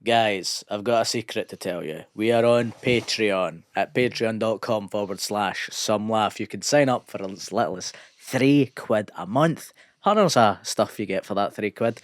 Guys, I've got a secret to tell you. We are on Patreon at patreon.com/some laugh. You can sign up for as little as £3 a month. Hundreds of stuff you get for that £3.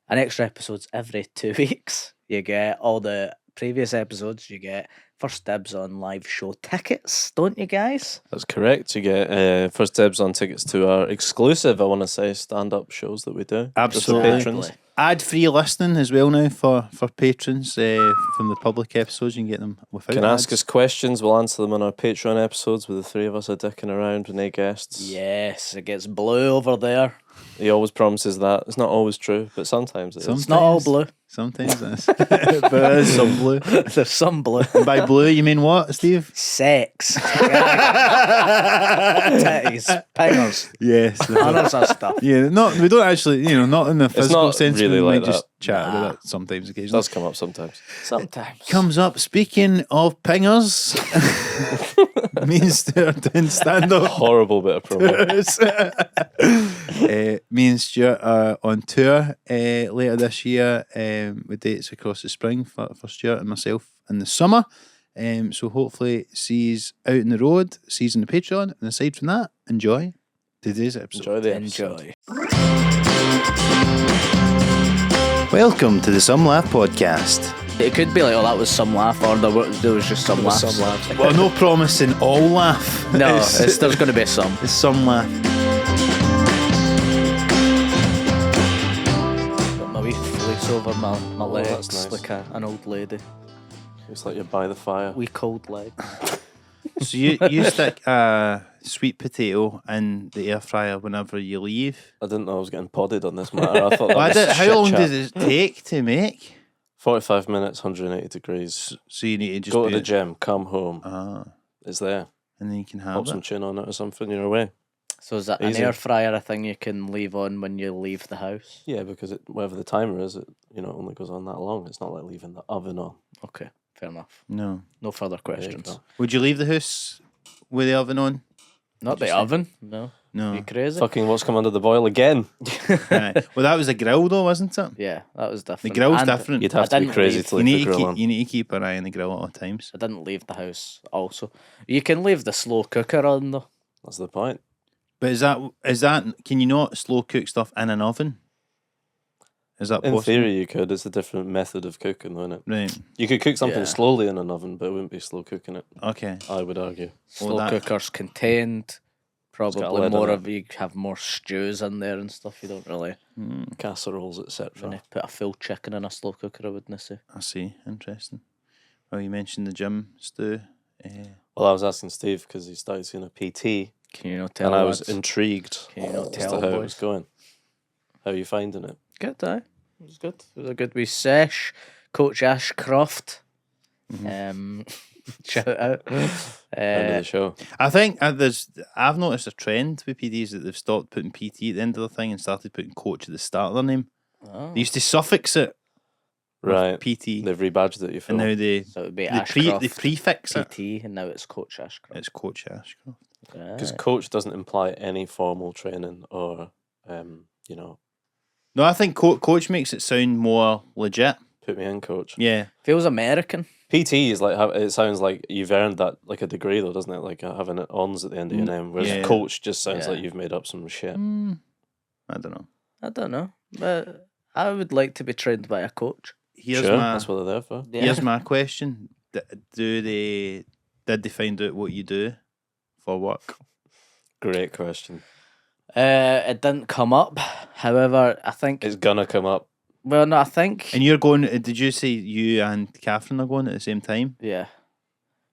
An extra episodes every 2 weeks. You get all the previous episodes. You get first dibs on live show tickets, don't you guys? That's correct. You get first dibs on tickets to our exclusive, I want to say, stand-up shows that we do. Absolutely. Just for patrons. Ad-free listening as well now for patrons from the public episodes. You can get them without Can ads. ask us questions. We'll answer them on our Patreon episodes with the three of us are dicking around with no guests. Yes, it gets blue over there. He always promises that. It's not always true, but sometimes it is. It's not all blue. Sometimes it is. But there is some blue. There's some blue. And by blue, you mean what, Steve? Sex. Titties. Pingers. Yes. Hundreds of stuff. Yeah, we don't actually, not in the physical not sense. really we like might just that. chat Nah. about it sometimes, It occasionally. does come up sometimes. Sometimes. Comes up, speaking of pingers, me and Stuart doing stand-up. Horrible bit of promo. Me and Stuart are on tour later this year with dates across the spring for Stuart and myself in the summer. So hopefully sees out in the road, sees on the Patreon, and aside from that, enjoy today's episode. Enjoy the episode. Enjoy. Welcome to the Some Laugh podcast. It could be like, oh, that was some laugh, or there was just some laughs. Some laughs. Well, no promising all laugh. No, It's there's going to be some. some laugh. Got my wee fleece over my legs, that's nice. like an old lady. It's like you're by the fire. Wee cold leg. So you stick a sweet potato in the air fryer whenever you leave. I didn't know I was getting podded on this matter. I thought that Well, was how shit long chat. does it take to make? 45 minutes, 180 degrees. So you need to just Go to be the gym, come home. It's there. and then you can have Pop some it. tune on it or something, you're away. So is that Easy. an air fryer a thing you can leave on when you leave the house? Yeah, because whatever the timer is, it only goes on that long. It's not like leaving the oven on. Okay, fair enough. No. No further There you questions. go. Would you leave the house with the oven on? Not Did the you say? oven, no. No. You crazy? Fucking what's come under the boil again? Right. Well, that was a grill though, wasn't it? Yeah, that was The different. grill's And different. You'd have to be didn't crazy leave. to You leave the need to grill keep on. you need to keep an eye on the grill at all times. I didn't leave the house also. You can leave the slow cooker on though. That's the point. But is that can you not slow cook stuff in an oven? Is that In possible? theory, you could. It's a different method of cooking, though, isn't it? Right. You could cook something Yeah. slowly in an oven, but it wouldn't be slow cooking it, Okay. I would argue. Slow that- cookers contained. got a Probably lid on more it. of you have more stews in there and stuff. You don't really Casseroles, when etc. you put a full chicken in a slow cooker, I wouldn't say. I see. Interesting. Well, you mentioned the gym, Stu. Well, I was asking Steve because he started seeing a PT, Can you not tell? and I was lads? intrigued Can you not as to tell, how it boys? was going. How are you finding it? Good, aye. It was good. It was a good wee sesh. Coach Ashcroft. Shout out. End of the show. I think I've noticed a trend with PDs that they've stopped putting PT at the end of the thing and started putting coach at the start of their name. Oh. They used to suffix it with Right. PT, They've rebadged it, you feel? and now they So it would be they Ashcroft prefix it. PT, and now it's Coach Ashcroft. It's Coach Ashcroft. Because Aye. coach doesn't imply any formal training or, No, I think coach makes it sound more legit. put me in, coach. Yeah. Feels American. PT is like, it sounds like you've earned that, like a degree though, doesn't it? Like having it ons at the end of your name. Whereas yeah. coach just sounds Yeah. like you've made up some shit. I don't know. I don't know, but I would like to be trained by a coach. Here's Sure, my that's what they're there for. here's my question. Did they find out what you do for work? Great question. It didn't come up. However, I think. It's gonna come up. Well, no, I think. And you're going, did you say you and Catherine are going at the same time? Yeah,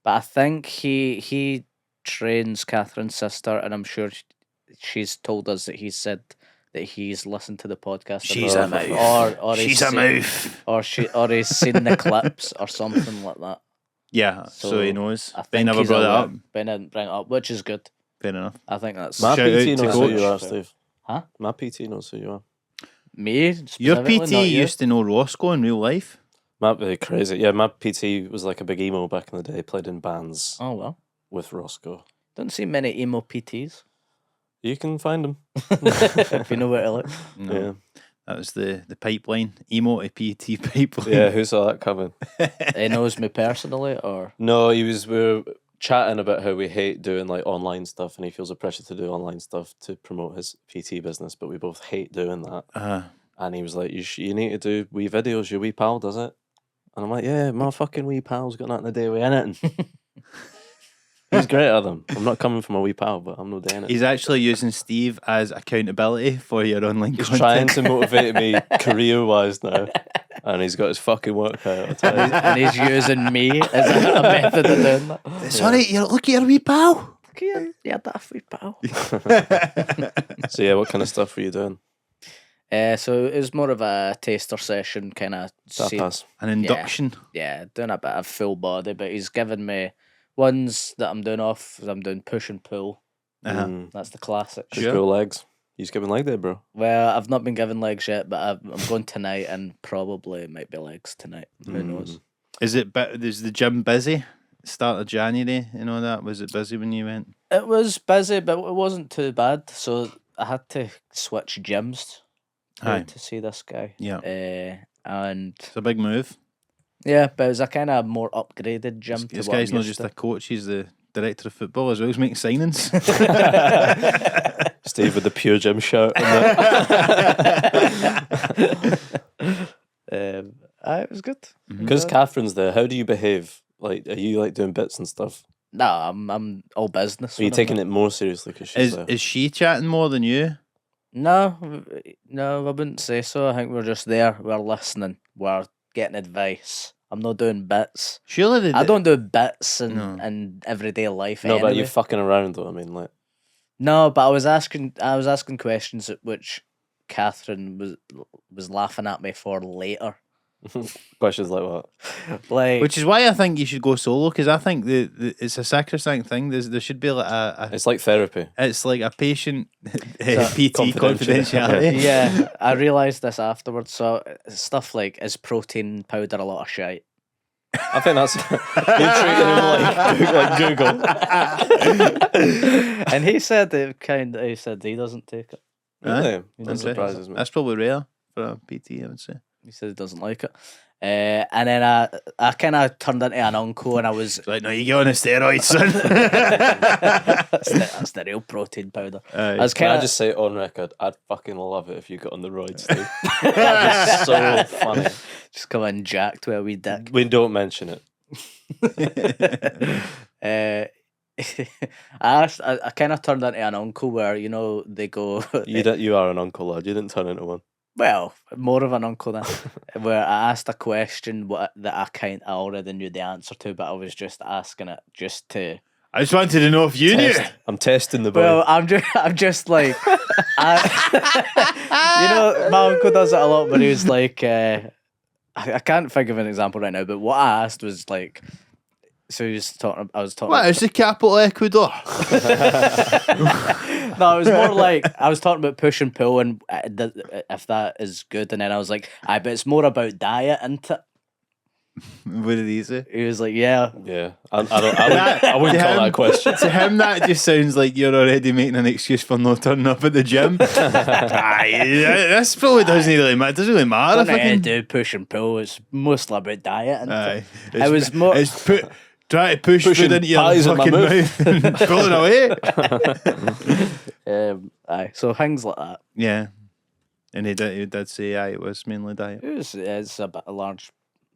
but I think he trains Catherine's sister, and I'm sure she's told us that he said that he's listened to the podcast. She's about- a mouth. or he's She's a seen- mouth. or he's seen the clips or something like that. Yeah, so he So, knows. I They think never he's brought it aware. up. Ben didn't bring it up, which is good. Fair enough. I think that's My Shout out PT to knows who you are, coach. Steve. Huh? My PT knows who you are. me. Your specifically, PT not you. used to know Roscoe in real life. Crazy. Yeah, my PT was like a big emo back in the day, played in bands Oh well, with Roscoe. don't see many emo PTs. You can find them. If you know where to look. No. Yeah. That was the pipeline. Emo to PT pipeline. Yeah, who saw that coming? He knows me personally, or No, we were chatting about how we hate doing like online stuff, and he feels a pressure to do online stuff to promote his PT business, but we both hate doing that. And he was like, you need to do wee videos, your wee pal does it. And I'm like, yeah, my fucking wee pal's got nothing to do with anything. He's great at them. I'm not coming from a wee pal, but I'm no doing it. He's actually using Steve as accountability for your online He's content. trying to motivate me career-wise now. And he's got his fucking work out. I'll tell you. and he's using me as a method of doing that. Sorry, look at your wee pal. Yeah, that wee pal. So yeah, what kind of stuff were you doing? So it was more of a taster session, kind of. Tapas. An induction. Yeah, doing a bit of full body, but he's given me ones that I'm doing off. I'm doing push and pull. That's the classic. Sure. Pull legs. He's giving leg day, bro. Well, I've not been given legs yet, but I'm going tonight, and probably might be legs tonight. Who knows? Is the gym busy? Start of January, you know that? Was it busy when you went? It was busy, but it wasn't too bad. So I had to switch gyms to see this guy. Yeah. And It's a big move. yeah, but it was a kind of more upgraded gym. This to what guy's I'm not used just a coach, he's the director of football as well. He's making signings. Steve with the pure gym shirt. It was good. Because Catherine's there, how do you behave? Like, are you like doing bits and stuff? No, I'm all business. Are you taking it more seriously because she's there? Is she chatting more than you? No, I wouldn't say so. I think we're just there. We're listening. We're getting advice. I'm not doing bits. Surely I don't do bits in everyday life. No, but anyway. you're fucking around though. I mean, like, No, but I was asking questions at which Catherine was laughing at me for later. questions like what? Like, Which is why I think you should go solo, because I think it's a sacrosanct thing. There should be like It's like therapy. it's like a patient PT confidentiality. yeah, I realised this afterwards. So stuff like, is protein powder a lot of shite? I think that's you're treating him like Google. And he said he said he doesn't take it. Really? He That doesn't surprises me. That's probably rare for a PT, I would say. He said he doesn't like it. And then I kind of turned into an uncle, and I was It's like, no, you get on a steroid, son. that's the real protein powder. I was Can kind I of just say on record, I'd fucking love it if you got on the roids, Steve. That'd be so funny. just come in jacked with a wee dick. We don't mention it. I kind of turned into an uncle where they go. You are an uncle, lad. You didn't turn into one. Well, more of an uncle then. Where I asked a question that I already knew the answer to, but I was just asking it just to. I just wanted to know if you knew. I'm testing the boy. Well, I'm just like, my uncle does it a lot, but he was like, I can't think of an example right now, but what I asked was like, so he was talking. I was talking. What is the capital Ecuador? No, it was more like I was talking about push and pull and if that is good, and then I was like, but it's more about diet, isn't it? What did he say? He was like, yeah. Yeah, I wouldn't call that a question. To him, that just sounds like you're already making an excuse for not turning up at the gym. This probably doesn't really matter. It doesn't really matter. I don't do push and pull. It's mostly about diet. Isn't it? It was more. Try to push Pushing food into your pies in my fucking mouth and pulling away. So things like that. Yeah. And he did say, it was mainly diet. It's a large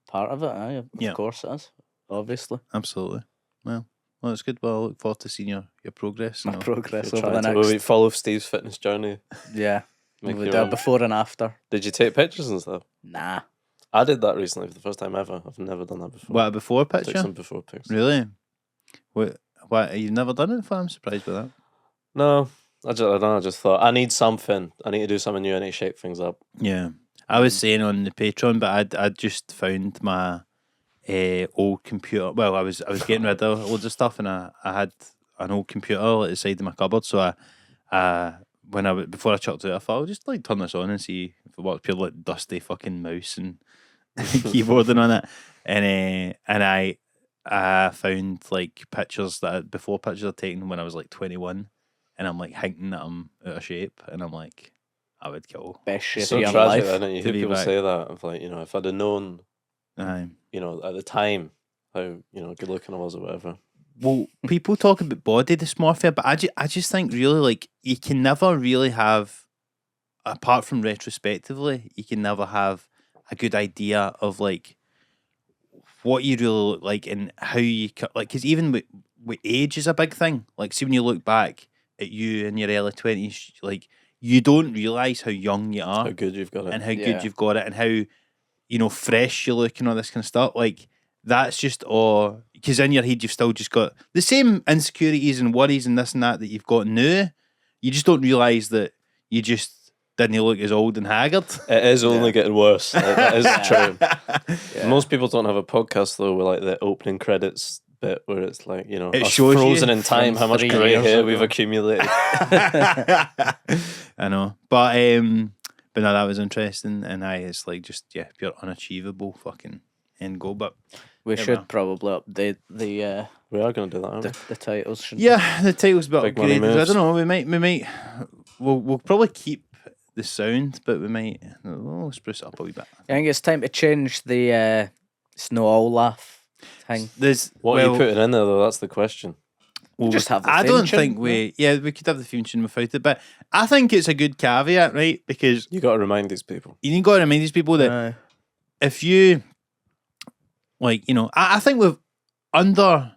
part of it. Of course it is. Obviously. Absolutely. Well, it's good. Well, I look forward to seeing your progress. My progress over the Trying to next. follow Steve's fitness journey. Yeah. Make We'll your do own. it before and after. Did you take pictures and stuff? Nah. I did that recently for the first time ever. I've never done that before. What, a before Took picture? some before pics. Really? What? You've never done it before? I'm surprised by that. No, I don't know. I just thought I need something. I need to do something new. I need to shake things up. Yeah. I was saying on the Patreon, but I'd just found my old computer. Well, I was getting rid of loads of stuff, and I had an old computer at the side of my cupboard. So before I chucked it, I thought I'll just like turn this on and see if it works. Pure like dusty fucking mouse and keyboarding on it, and I found like pictures before pictures I'd taken when I was like 21, and I'm like hinting that I'm out of shape, and I'm like, I would kill. Best shape It's so of your tragic, life. isn't it? You to hear be people back. say that of like, if I'd have known, Aye. at the time how good looking I was or whatever. Well, people talk about body dysmorphia, but I just think really like you can never really have, apart from retrospectively, you can never have a good idea of like what you really look like and how you like, because even with age is a big thing. Like, see when you look back at you in your early 20s, like you don't realise how young you are How good you've got it. and how Yeah. good you've got it and how fresh you look and all this kind of stuff. Like that's just all because in your head you've still just got the same insecurities and worries and this and that you've got now. You just don't realise that you just didn't look as old and haggard. It is only getting worse. That is true. Yeah. Most people don't have a podcast though with like the opening credits bit where it's like, It us shows you frozen in time from how much 3 grey years hair ago. we've accumulated. I know, but no, that was interesting, and it's like just pure unachievable fucking end goal. But We Yeah, should well. probably update the We are going to do that, aren't we? the titles. shouldn't yeah, the title's a bit Big money upgraded. I moves. don't know. We might. We'll probably keep the sound, but we might we'll spruce it up a wee bit. we? I think it's time to change the Snow All Laugh thing. There's What are you putting in there though? That's the question. Well, Just have the I theme don't tune, think we could have the theme tune without it, but I think it's a good caveat, right? Because You got to remind these people. you got to remind these people that if you like, I think we've under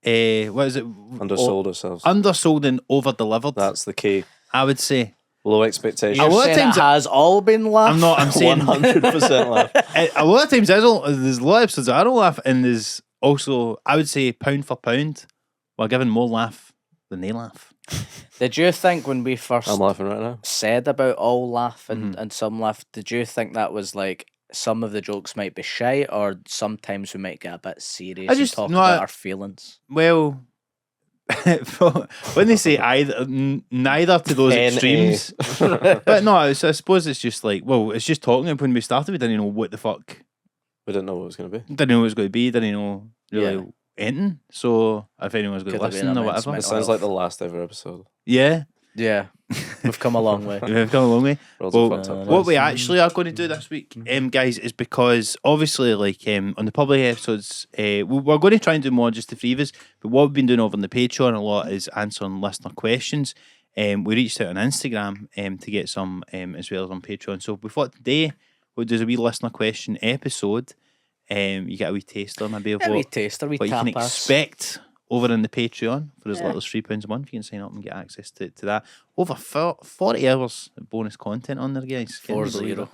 what is it? Undersold ourselves. Undersold and over delivered. That's the key. I would say. Low expectations. You're A lot of saying times it has all been laughed. I'm saying 100% laugh. a lot of times there's a lot of episodes I don't laugh, and there's also I would say pound for pound, we're giving more laugh than they laugh. Did you think when we first I'm laughing right now. said about all laugh Mm-hmm. and some laugh, did you think that was like some of the jokes might be shy, or sometimes we might get a bit serious and talk about our feelings? Well, when they say either, neither to those NA. extremes. But no, I suppose it's just like, it's just talking. When we started, we didn't know what the fuck. We didn't know what it was going to be. Didn't know what it was going to be. Didn't know really anything. So if anyone was going to Could have been listen or immense whatever. It sounds like the last ever episode. Yeah, Yeah, we've come a long way. we've come a long way. World's a Well, fucked up what place. we actually are going to do this week, guys, is because obviously, like on the public episodes, we're going to try and do more just the free vids. But what we've been doing over on the Patreon a lot is answering listener questions. We reached out on Instagram to get some as well as on Patreon. So we thought today we'll do a wee listener question episode. You get a wee taster maybe of A wee what taster, wee you can tapas. expect over in the Patreon for as little as £3 a month. You can sign up and get access to that. Over 40 hours of bonus content on there, guys. Can you believe 40. it?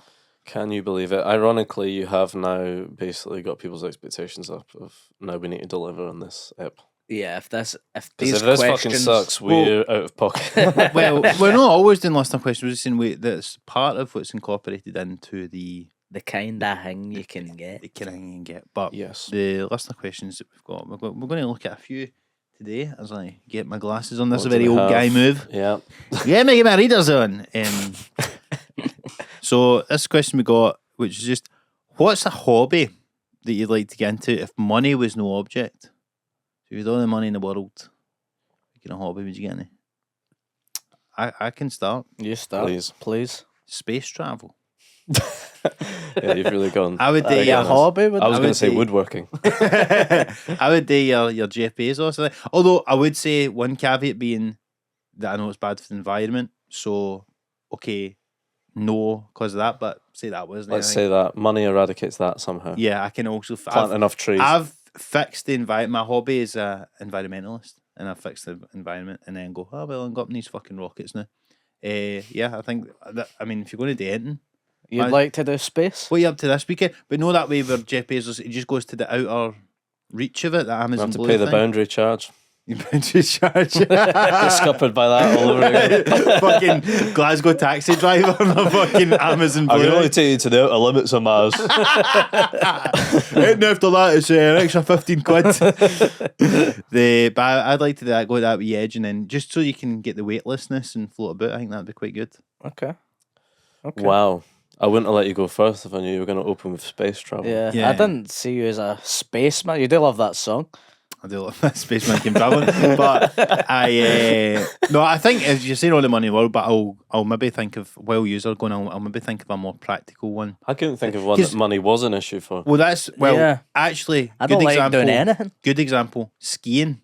Can you believe it? Ironically, you have now basically got people's expectations up of now we need to deliver on this ep. Yeah, if Because these if this fucking questions sucks, we're out of pocket. Well, we're not always doing listener questions. We're just saying that's part of what's incorporated into the kind of thing you can get. kind of thing you can get. But Yes. the listener questions that we've got, we're going to look at a few today as I get my glasses on. This is a What do very we old guy have? move. Yeah. Get my readers on. So this question we got, which is just, what's a hobby that you'd like to get into if money was no object? So if you had all the money in the world, what kind of hobby would you get into? I can start. You start, please. Space travel. Yeah, you've really gone. I would do A your hobby. I was going to would say say- woodworking. I would do your Jeff Bezos. Although I would say one caveat being that I know it's bad for the environment. So, okay, no, because of that. But say that wasn't. Let's say that money eradicates that somehow. Yeah, I can also Plant enough trees. I've fixed the environment. My hobby is a environmentalist, and I've fixed the environment, and then go, oh well, I'm got these fucking rockets now. Yeah, I think that. I mean, if you're going to do anything, You'd like to do space? what are you up to this weekend? But no, that way where Jeff Bezos, he just goes to the outer reach of it. That You Amazon have to Blue pay the thing. boundary charge. You boundary charge. Get scuppered by that all over again. Fucking Glasgow taxi driver on a fucking Amazon I can Blue. only take you to the outer limits of Mars. And after that, it's an extra 15 quid. But I'd like to do that, go to that wee edge, and then just so you can get the weightlessness and float about. I think that'd be quite good. Okay. Wow. I wouldn't have let you go first if I knew you were going to open with space travel. Yeah. Yeah. I didn't see you as a spaceman. You do love that song. I do love that Spaceman came traveling, but I think as you say all the money in the world, but I'll maybe think of I'll maybe think of a more practical one. I couldn't think of one that money was an issue for. Well, actually, I don't like doing anything. Good example, skiing.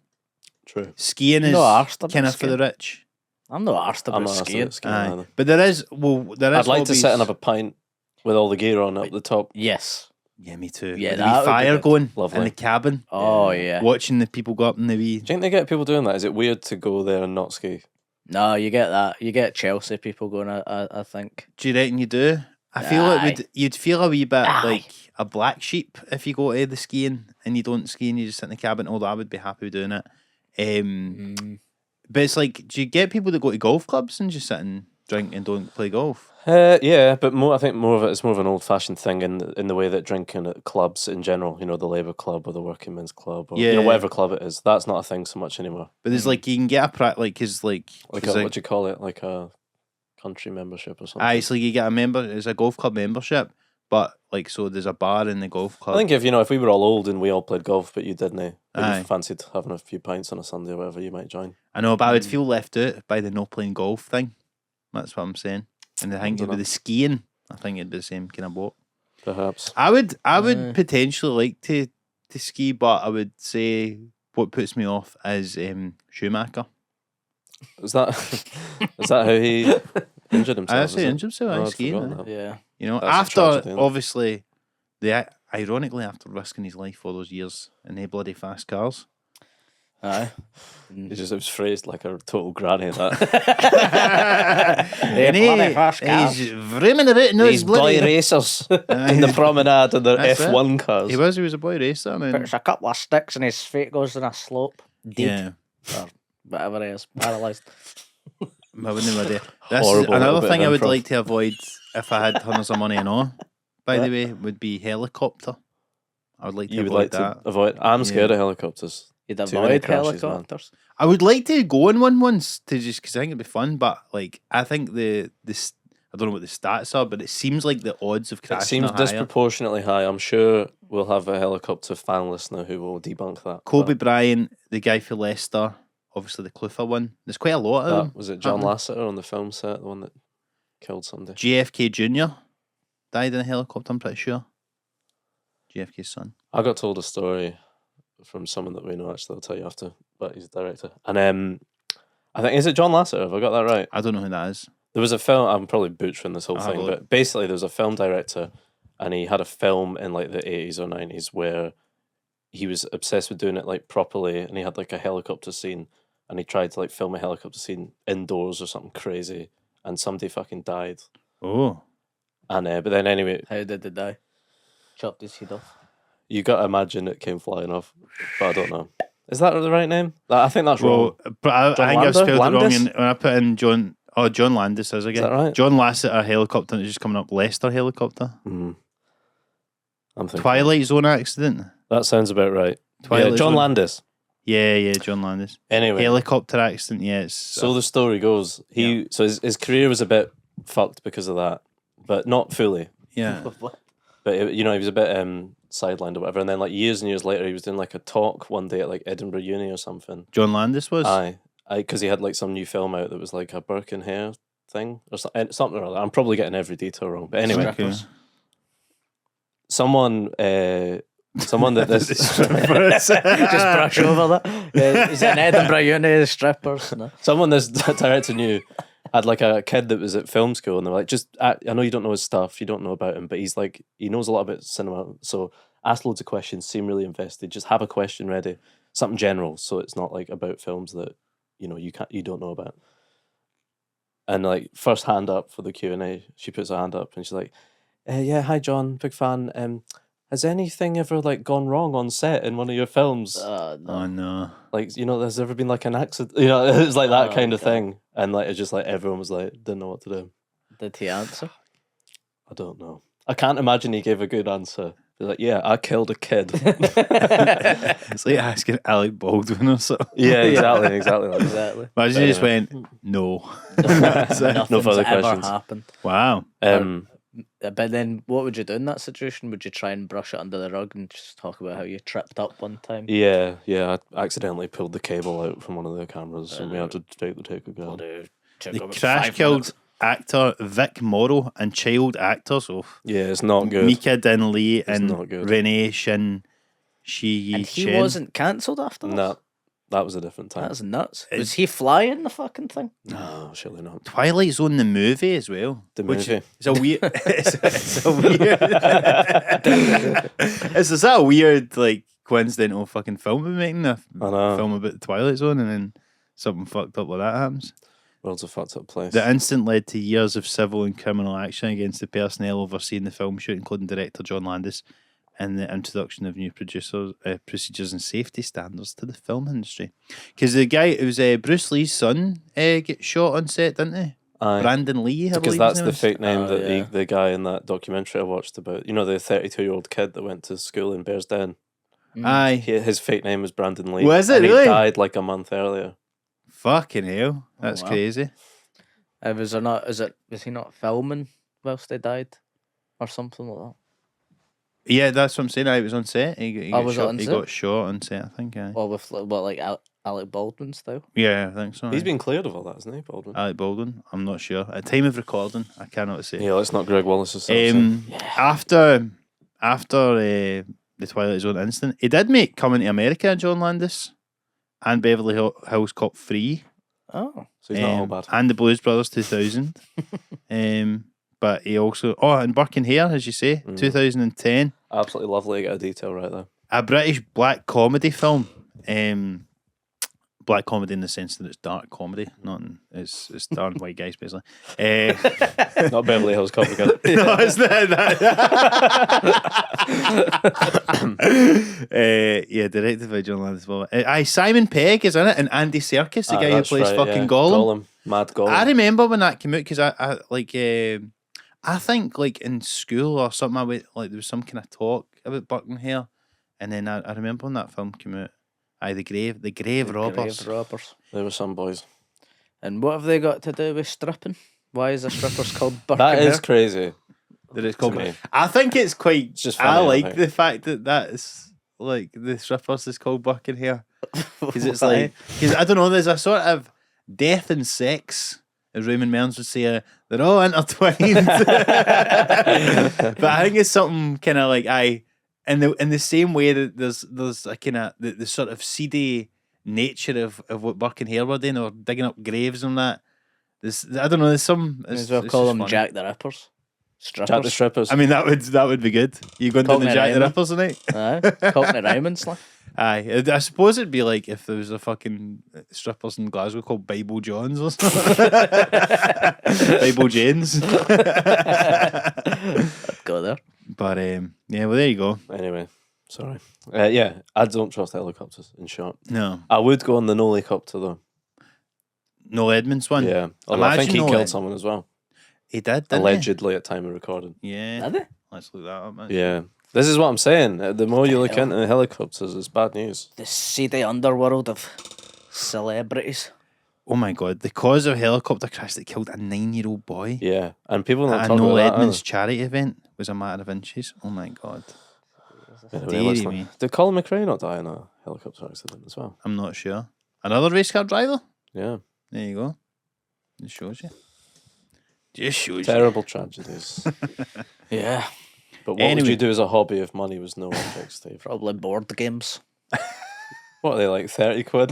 True. Skiing is kind of for the rich. I'm not arsed about not arsed skiing. about skiing either. But there is I'd like to sit and have a pint with all the gear on up the top. Yes. Yeah, me too. Yeah, with the that wee would be fire good. going Lovely. in the cabin. Oh yeah. Watching the people go up in the wee. Do you think they get people doing that? Is it weird to go there and not ski? No, you get that. You get Chelsea people going. I think. Do you reckon you do? I feel you'd feel a wee bit like a black sheep if you go to the skiing and you don't ski and you just sit in the cabin. Although I would be happy with doing it. But it's like, do you get people that go to golf clubs and just sit and drink and don't play golf? Yeah, but I think more of it's more of an old-fashioned thing in the way that drinking at clubs in general, the Labour Club or the Working Men's Club, or whatever club it is, that's not a thing so much anymore. But there's like you can get a what do you call it, like a country membership or something. It's like you get it's a golf club membership, but like so there's a bar in the golf club. I think if we were all old and we all played golf, but you didn't, but you fancied having a few pints on a Sunday or whatever, you might join. I know, but I would feel left out by the no playing golf thing. That's what I'm saying. And I think with the skiing, I think it'd be the same kind of boat. Perhaps. I would potentially like to ski, but I would say what puts me off is Schumacher. Is that how he injured himself? I say injured himself skiing. Yeah. That's after obviously ironically after risking his life all those years in the bloody fast cars. Aye. It was phrased like a total granny. That he's vrooming about in those boy racers in the promenade in their F1 cars. He was a boy racer. Puts a couple of sticks and his feet goes in a slope. Dead. Or whatever it is, paralysed. Another thing I would like to avoid if I had tons of money and all, by the way, would be helicopter. I would like to avoid that. I'm scared of helicopters. You'd avoid helicopters. I would like to go in one once to just because I think it'd be fun, but like I think the I don't know what the stats are, but it seems like the odds of crashing It seems disproportionately high. I'm sure we'll have a helicopter fan listener who will debunk that. Kobe Bryant, the guy for Leicester, obviously the Clutha one. There's quite a lot of them. Was it John Lasseter on the film set, the one that killed somebody? JFK Jr. died in a helicopter, I'm pretty sure. JFK's son. I got told a story from someone that we know, actually, I'll tell you after, but he's a director. And I think, is it John Lasseter? Have I got that right? I don't know who that is. There was a film, I'm probably butchering this whole thing, but basically there was a film director and he had a film in like the 80s or 90s where he was obsessed with doing it like properly, and he had like a helicopter scene and he tried to like film a helicopter scene indoors or something crazy, and somebody fucking died. Oh. And but then anyway... How did they die? Chopped his head off. You got to imagine it came flying off, but I don't know. Is that the right name? I think that's wrong. But I think I've spelled it wrong when I put in John Landis is again. Is that right? John Lasseter helicopter, and it's just coming up Leicester helicopter. I'm thinking Twilight Zone accident. That sounds about right. Twilight John Zone. Landis. Yeah, John Landis. Anyway, helicopter accident. Yeah. So the story goes, so his career was a bit fucked because of that, but not fully. Yeah. But he was a bit sidelined or whatever, and then like years and years later, he was doing like a talk one day at like Edinburgh Uni or something. John Landis was. Aye, because he had like some new film out that was like a Birkin hair thing or something or other. I'm probably getting every detail wrong, but anyway, Okay. someone that this just brush over that. Is it an Edinburgh Uni strippers? No. Someone this director knew had like a kid that was at film school, and they were like, I know you don't know his stuff, you don't know about him, but he's like, he knows a lot about cinema, so ask loads of questions, seem really invested, just have a question ready, something general, so it's not like about films that you don't know about. And like first hand up for the Q&A, she puts her hand up and she's like, yeah, hi John, big fan. Has anything ever like gone wrong on set in one of your films? No. Oh no. Like, has there ever been like an accident? It was like that kind of thing. And like, it's just like everyone was like, didn't know what to do. Did he answer? I don't know. I can't imagine he gave a good answer. They're like, yeah, I killed a kid. It's like asking Alec Baldwin or something. Yeah, exactly. Exactly. Imagine he just went, no. No further questions. Happened. Wow. But then, what would you do in that situation? Would you try and brush it under the rug and just talk about how you tripped up one time? Yeah. I accidentally pulled the cable out from one of the cameras, and we had to take the take again. The crash killed actor Vic Morrow and child actors. Yeah, it's not good. Mika Din Lee and not good. Renee Shin Shi And he Chen. wasn't cancelled after this? No, that was a different time. That's nuts. Was he flying the fucking thing? No, surely not. Twilight Zone the movie as well. The movie. It's a weird. it's a weird. Is that a weird like coincidental fucking film we're making? A I know. film about the Twilight Zone, and then something fucked up like that happens. World's a fucked up place. The incident led to years of civil and criminal action against the personnel overseeing the film shoot, including director John Landis, and the introduction of new procedures and safety standards to the film industry. Because the guy, it was Bruce Lee's son, get shot on set, didn't he? Aye. Brandon Lee, Because that's the fake. fake name that the guy in that documentary I watched about. You know, the 32-year-old kid that went to school in Bearsden. Aye. His fake name was Brandon Lee. Was it and really? He died like a month earlier. Fucking hell. That's wow. crazy. Was he not filming whilst they died? Or something like that? Yeah, that's what I'm saying. I was on set. He was it on he set? got shot on set, I think. Aye. Or with like Alec Baldwin style? Yeah, I think so. He's aye. been cleared of all that, hasn't he, Baldwin? Alec Baldwin. I'm not sure. At time of recording, I cannot say. Yeah, let's not Greg Wallace's After the Twilight Zone incident, he did make Coming to America, John Landis, and Beverly Hills Cop 3. Oh. So he's not all bad. And the Blues Brothers 2000. But he also... Oh, and Burking Hair, as you say, 2010. Absolutely lovely to get a detail right there. A British black comedy film. Black comedy in the sense that it's dark comedy. It's darn white guys, basically. Not Beverly Hills Cop again. No, it's not that. Yeah, directed by John Landis. Simon Pegg is in it, and Andy Serkis, the guy who plays fucking Gollum. Mad Gollum. I remember when that came out because I think like in school or something, there was some kind of talk about Burton Hair, and then I remember when that film came out. Aye, the grave robbers. Grave robbers. They were some boys. And what have they got to do with stripping? Why is the strippers called Burking That is Hair? crazy. That it's called. me. I think it's quite. It's just I funny, I like think. the fact that is like the strippers is called Burking Hair because it's Why? like because I don't know. There's a sort of death and sex, as Raymond Mearns would say. They're all intertwined. But I think it's something kind of like in the same way that there's a kind of the sort of seedy nature of what Burke and Hare were doing, or digging up graves and that. I don't know. There's some. May as well call them Jack the Rippers. Strippers. Jack the Strippers. I mean, that would be good. You going down the Cockney Jack the Ryman. Rippers tonight? Aye. Cockney Ryman's like. Aye, I suppose it'd be like if there was a fucking strippers in Glasgow called Bible Johns or something. Bible Janes. Go there. But yeah, well there you go. Anyway, sorry. Yeah, I don't trust helicopters, in short. No, I would go on the Nolicopter, though. Noel Edmonds one. Yeah. Although I think he Noel killed someone as well. He did, didn't Allegedly at time of recording. he? Yeah. Did they? Let's look that up, man. Yeah. This is what I'm saying. The more you look hell? into helicopters, it's bad news. The seedy underworld of celebrities. Oh my god, the cause of a helicopter crash that killed a 9-year-old boy Yeah. And people don't at a talk Noel about that. Edmonds charity event was a matter of inches. Oh my god. Anyway, let's Deary me. not- Did Colin McRae not die in a helicopter accident as well? I'm not sure. Another race car driver? Yeah. There you go. It shows you. Just shows Terrible tragedies. Yeah. But what Anyway. would you do as a hobby if money was no object, Steve? Probably board games. What are they, like 30 quid?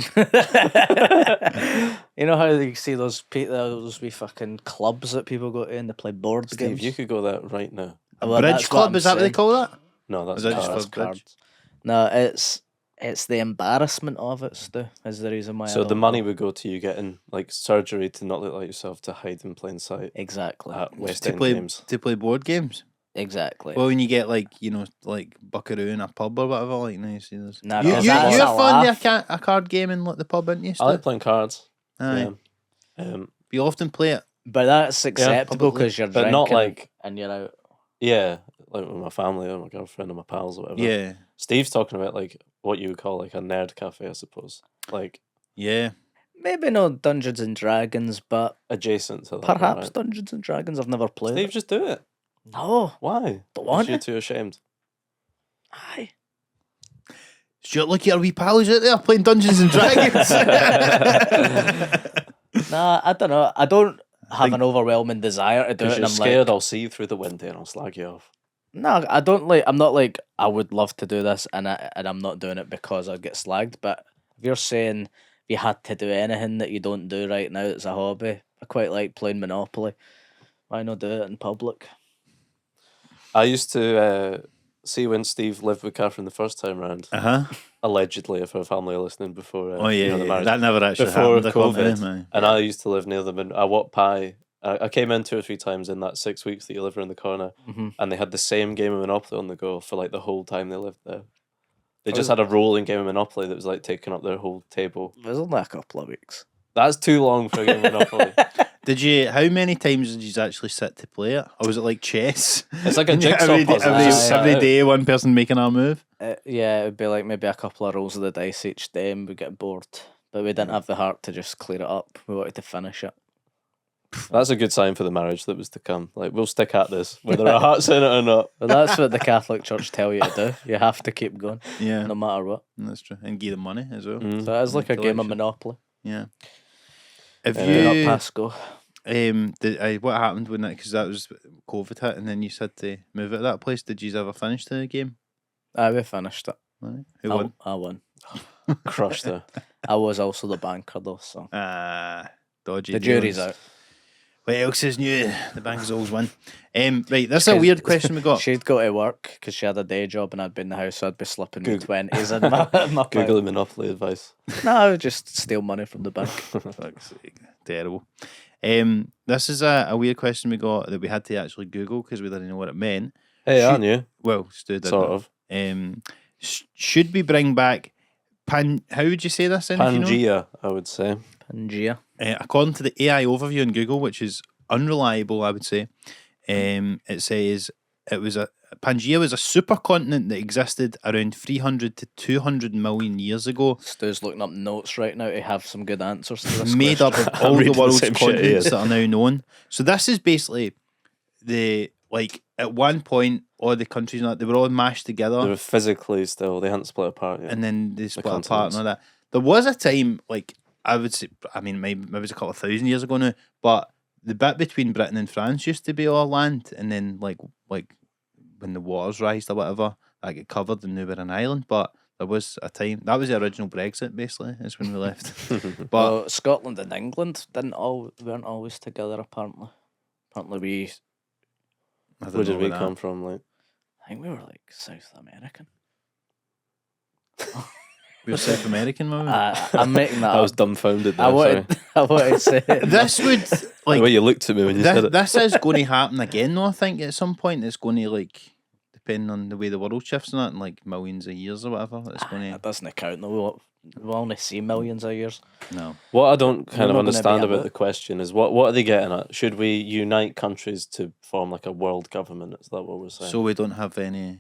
You know how you see those wee fucking clubs that people go to and they play board Steve, games? you could go there right now. Well, Bridge that's what Club, I'm is that what they saying. call that? No, that's Is that just cards. for bridge? No, it's the embarrassment of it, Stu, is the reason why. I So the don't money go. would go to you getting like surgery to not look like yourself, to hide in plain sight Exactly. at West To End play games. board games. Exactly. Well, when you get like Buckaroo in a pub or whatever, like now you see those. Nah, you 'cause you that's you're a fond laugh. of a card game in the pub, aren't you? I like Stu? playing cards. Aye. Yeah. You often play it. But that's acceptable probably. because you're But drinking not like- and you're out. Yeah, like with my family or my girlfriend or my pals or whatever. Yeah, Steve's talking about like what you would call like a nerd cafe, I suppose. Like yeah. Maybe not Dungeons and Dragons, but adjacent to that. perhaps right? Dungeons and Dragons. I've never played. Steve, It. just do it. No, Why? don't Is want you it. too ashamed? Aye. Stuart, look at our wee pals out there playing Dungeons and Dragons. Nah, I don't know. I don't have think- an overwhelming desire to do it. Because And you're I'm scared like, I'll see you through the window and I'll slag you off. no, I don't like. I'm not like I would love to do this, and I'm not doing it because I'd get slagged. But if you're saying if you had to do anything that you don't do right now, it's a hobby. I quite like playing Monopoly. Why not do it in public? I used to see when Steve lived with Catherine the first time round, allegedly, if her family are listening before Oh yeah, the yeah. marriage. That never actually Before happened. according to COVID, him, aye. and I used to live near them, and I walked by. I came in 2 or 3 times in that 6 weeks that you live around the corner, and they had the same game of Monopoly on the go for like the whole time they lived there. They just had a rolling game of Monopoly that was like taking up their whole table. It was only a couple of weeks. That's too long for a game of Monopoly. Did you? How many times did you actually sit to play it, or was it like chess? It's like a jigsaw every day, puzzle. Just every sat day, one person making a move. Yeah, it would be like maybe a couple of rolls of the dice each day, and we get bored. But we didn't have the heart to just clear it up. We wanted to finish it. That's a good sign for the marriage that was to come. Like, we'll stick at this, whether our heart's in it or not. But that's what the Catholic Church tell you to do. You have to keep going, Yeah, no matter what. that's true. And give them money as well. Mm. So it is like a game of Collection. Monopoly. Yeah. If Do not you, pass go. what happened when that? Because that was COVID hit, and then you said to move out of that place. Did you ever finish the game? We finished it. Right. Who won? I won. Crushed her. I was also the banker though, so Dodgy. the jury's dealings. out. What else is new? The bankers always win. Right, that's a weird question we got. She'd go to work because she had a day job, and I'd be in the house, so I'd be slipping my Google. 20s in my Googling Monopoly advice. No, I would just steal money from the bank. Fuck's sake. Terrible. This is a weird question we got that we had to actually Google because we didn't know what it meant. Hey, aren't you? Well, Stu did. Sort of. Should we bring back how would you say this in? if you know? Pangaea, I would say. Pangaea. According to the AI overview on Google, which is unreliable, I would say, it says Pangaea was a supercontinent that existed around 300 to 200 million years ago. Stu's looking up notes right now to have some good answers to this Made question. up of all the reading the world's same shit he continents is. that are now known. So this is basically at one point all the countries they were all mashed together. They were physically still, they hadn't split apart yet. And then they split apart continents. and all that. There was a time, I would say, maybe it was a couple of thousand years ago now, but the bit between Britain and France used to be all land, and then like when the waters rised or whatever, that get covered and they were an island. But there was a time that was the original Brexit, basically, is when we left. But Well, Scotland and England weren't always together. Apparently we. I don't Where know did we about that. come from? Like, I think we were like South American. We were South American, maybe. I'm making that I up. was dumbfounded there. I wanted to say This would The way you looked at me when you said it. this is going to happen again, though. I think at some point it's going to depending on the way the world shifts and that, in millions of years or whatever. It's going that doesn't count. No, we'll only see millions of years. to no. What I don't kind We're of not gonna understand be about able- the question is what are they getting at? Should we unite countries to form like a world government? Is that what we're saying? So we don't have any.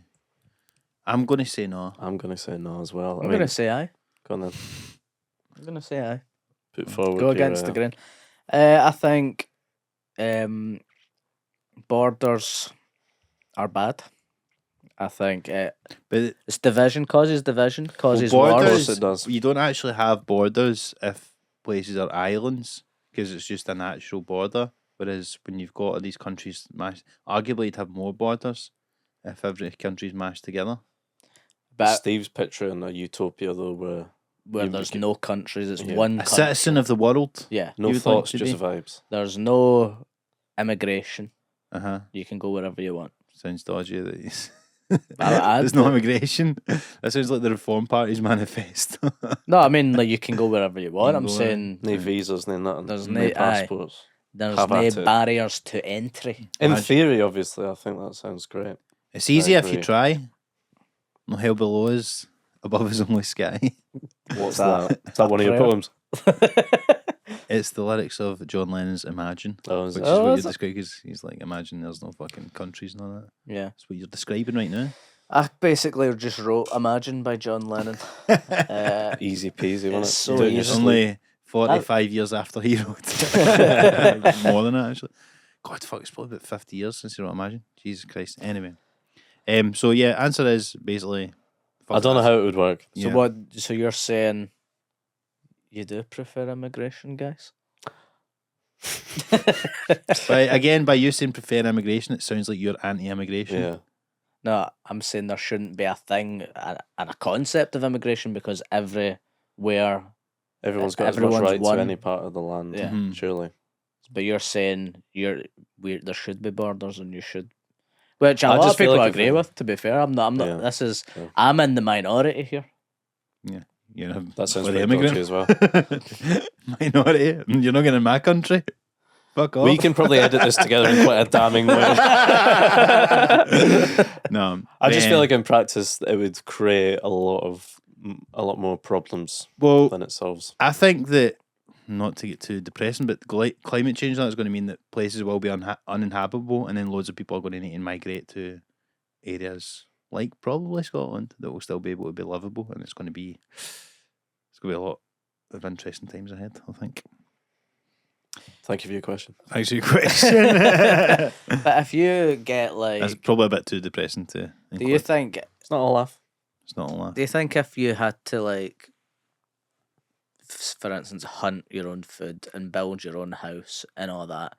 I'm going to say no. I'm going to say no as well. I'm gonna say aye. Go on then. I'm gonna say aye. Put forward Go your, against the grain. I think borders are bad. I think But it's division causes borders, wars. it does. you don't actually have borders if places are islands because it's just a natural border. Whereas when you've got all these countries mashed, arguably you'd have more borders if every country's mashed together. But Steve's picturing a utopia though where you there's could- no countries, it's Yeah. one A country. citizen of the world. Yeah. no you would thoughts, like to just be. vibes. There's no immigration. You You can go wherever you want. Sounds dodgy. That is. I'd There's no immigration. That sounds like the Reform Party's manifesto. No, I mean like you can go wherever you want. You I'm can go saying No visas, no nothing. There's no no- aye. passports. there's Have no at it. barriers to entry. In Imagine- theory, obviously, I think that sounds great. It's easy if you agree. try. No hell below us, above us only sky. What's that? that? Is that one of your prayer? poems? It's the lyrics of John Lennon's Imagine, Oh, is which it? is what is you're it? describing. Because he's like, imagine there's no fucking countries and all that. Yeah. That's what you're describing right now. I basically just wrote Imagine by John Lennon. Easy peasy, wasn't it? It's so Do it in your easy. sleep. Only 45 years after he wrote it. More than that, actually. God, fuck, it's probably about 50 years since, you know what I imagine. Jesus Christ. Anyway. So yeah, answer is basically... I don't know how it would work. So what? So you're saying you do prefer immigration, guys? But again, by you saying prefer immigration, it sounds like you're anti-immigration. Yeah. No, I'm saying there shouldn't be a thing and a concept of immigration because everywhere. Everyone's got as much Everyone's right one. to any part of the land. Yeah. Surely. But you're saying there should be borders and you should. Which a I lot just of feel people like if agree it- with, to be fair. I'm not. Yeah. This is. Yeah. I'm in the minority here. Yeah. You know, That sounds for the pretty dodgy immigrant. as well. Minority. You're not getting in my country. Fuck off. We can probably edit this together in quite a damning way. No. I just feel like in practice it would create a lot more problems well, than it solves. I think that, not to get too depressing, but climate change is going to mean that places will be uninhabitable, and then loads of people are going to need to migrate to areas like probably Scotland that will still be able to be livable, and it's going to be a lot of interesting times ahead, I think. Thank you for your question. Thanks for your question. But if you get like, That's probably a bit too depressing to do you think? It's not a laugh. It's not a laugh. Do you think if you had to like, for instance, hunt your own food and build your own house and all that,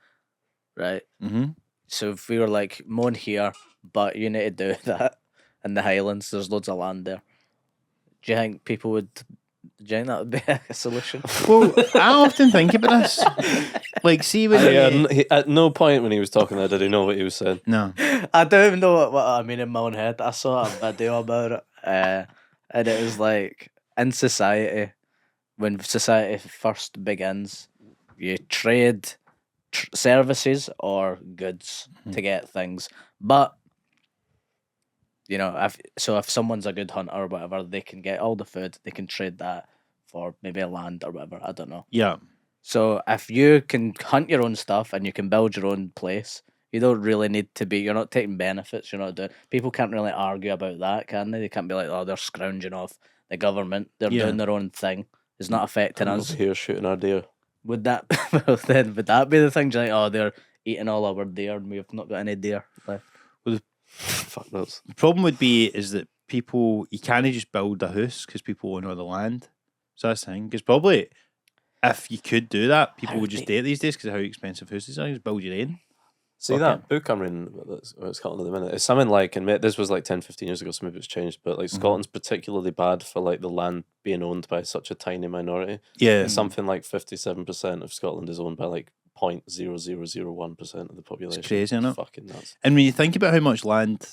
right? Mm-hmm. So if we were like, moan here, but you need to do that in the Highlands, there's loads of land there. Do you think people would? Do you think that would be a solution? Well, I often think about this. Like, see when At no point when he was talking there did he know what he was saying. no. I don't even know what I mean in my own head. I saw a video about it, and it was like in society, when society first begins, you trade services or goods to get things, but you know, if someone's a good hunter or whatever, they can get all the food. They can trade that for maybe land or whatever. I don't know. Yeah. So if you can hunt your own stuff and you can build your own place, you don't really need to be. You're not taking benefits. You're not doing. People can't really argue about that, can they? They can't be like, oh, they're scrounging off the government. They're doing their own thing. It's not affecting I'm us. over here shooting our deer. Would that? Well, then would that be the thing? Like, oh, they're eating all our deer, and we've not got any deer left. Fuck those. The problem would be is that people, you can't just build a house because people own all the land. So that's the thing. Because probably if you could do that, people How would just they- do it these days because of how expensive houses are. Just build your own. See Okay. that book I'm reading about Scotland at the minute? It's something like, and this was like 10, 15 years ago, so maybe it's changed, but like Scotland's particularly bad for like the land being owned by such a tiny minority. Yeah. It's something like 57% of Scotland is owned by like 0.0001% of the population. It's crazy, isn't it? Fucking nuts. And when you think about how much land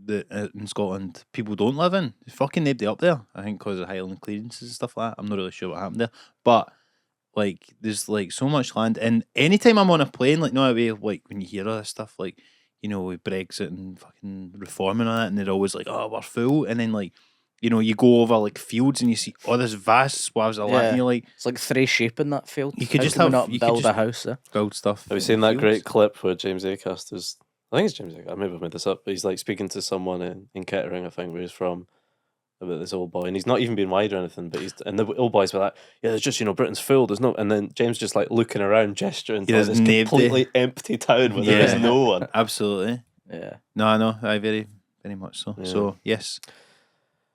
that in Scotland people don't live in, there's fucking nobody up there. I think because of Highland clearances and stuff like that. I'm not really sure what happened there. But like there's like so much land, and anytime I'm on a plane, like no way, like when you hear all this stuff, like, you know, with Brexit and fucking reform and all that, and they're always like, oh, we're full, and then like, you know, you go over like fields and you see all this vast swaths of land, Yeah. and you're like, It's like 3 sheep in that field. You could How just can we have- not you could build a just- house there. build stuff. Have you in seen that fields. great clip where James Acast is, I think it's James Acast, maybe I've made this up, but he's like speaking to someone in Kettering, I think, where he's from, about this old boy, and he's not even being wide or anything, but and the old boys were like, yeah, there's just, you know, Britain's full, there's no, and then James just like looking around, gesturing to there's this nobody. completely empty town where there is Yeah. no one. Absolutely. Yeah. No, I know. I very, very much so. Yeah. So yes,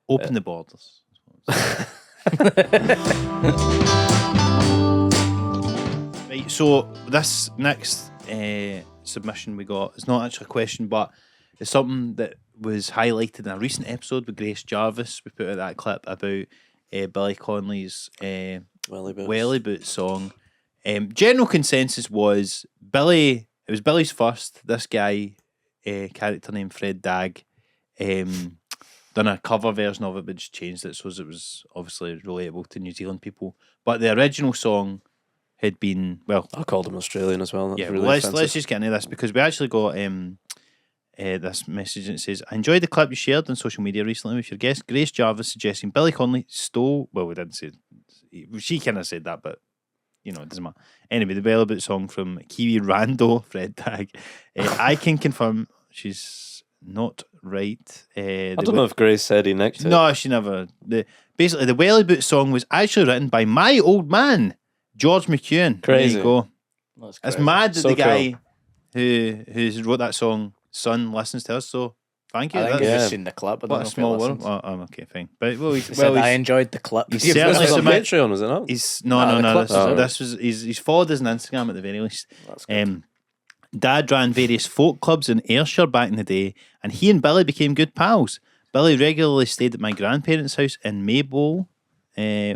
open the borders. Right. So this next submission we got is not actually a question, but it's something that was highlighted in a recent episode with Grace Jarvis. We put out that clip about Billy Connolly's Welly boots. Welly Boot song. General consensus was Billy. It was Billy's first. This guy, character named Fred Dagg, done a cover version of it, but just changed it so it was obviously relatable to New Zealand people. But the original song had been, well, I called him Australian as well. That's yeah. really let's offensive. just get into this because we actually got this message that says, I enjoyed the clip you shared on social media recently with your guest Grace Jarvis suggesting Billy Connolly stole. Well, we didn't say. She kind of said that, but you know, it doesn't matter. Anyway, the Welly Boot song from Kiwi Rando, Fred Tag. I can confirm she's not right. I don't know if Grace said he nicked it. No, she never. Basically, the Welly Boot song was actually written by my old man, George McEwen. Crazy. There you go. That's It's crazy. mad that So the guy cool. who's wrote that song, Son, listens to us. So thank you. I think That's- you've yeah. just seen the clip. I don't what know a if small you world. listened. Oh, okay, fine. But well, He said, I enjoyed the clip. he's You've certainly This was on submit- Patreon, was it not? he's Nah, the no. clip's out. This was he's followed us on Instagram at the very least. That's good. Dad ran various folk clubs in Ayrshire back in the day, and he and Billy became good pals. Billy regularly stayed at my grandparents' house in Mailbag,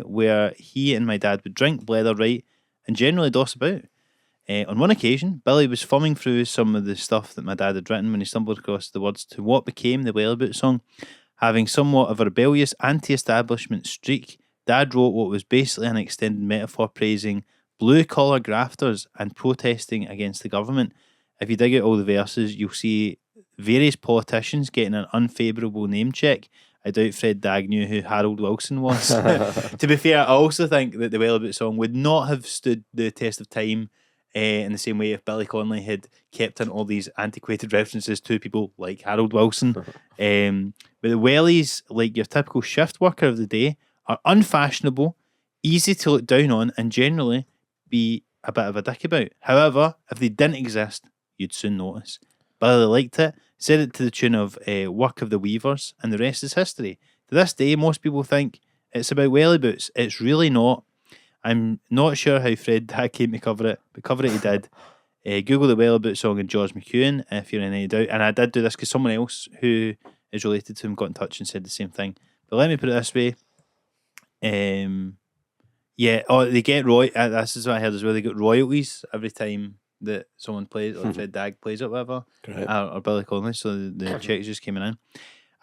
where he and my dad would drink, blether, write, and generally doss about. On one occasion, Billy was thumbing through some of the stuff that my dad had written when he stumbled across the words to what became the Wellboot song. Having somewhat of a rebellious anti-establishment streak, Dad wrote what was basically an extended metaphor praising blue-collar grafters and protesting against the government. If you dig out all the verses, you'll see various politicians getting an unfavourable name check. I doubt Fred Dagg knew who Harold Wilson was. To be fair, I also think that the Wellboot song would not have stood the test of time in the same way if Billy Connolly had kept in all these antiquated references to people like Harold Wilson. But the Wellies, like your typical shift worker of the day, are unfashionable, easy to look down on, and generally be a bit of a dick about. However, if they didn't exist, you'd soon notice. Billy liked it, said it to the tune of Work of the Weavers, and the rest is history. To this day, most people think it's about welly boots. It's really not. I'm not sure how Fred Dagg came to cover it, but cover it he did. Google the welly boot song and George McEwen if you're in any doubt. And I did do this because someone else who is related to him got in touch and said the same thing. But let me put it this way. Yeah, they get this is what I heard as well. They get royalties every time that someone plays, or Fred Dagg plays it, whatever, or Billy Connolly. So the checks just came in.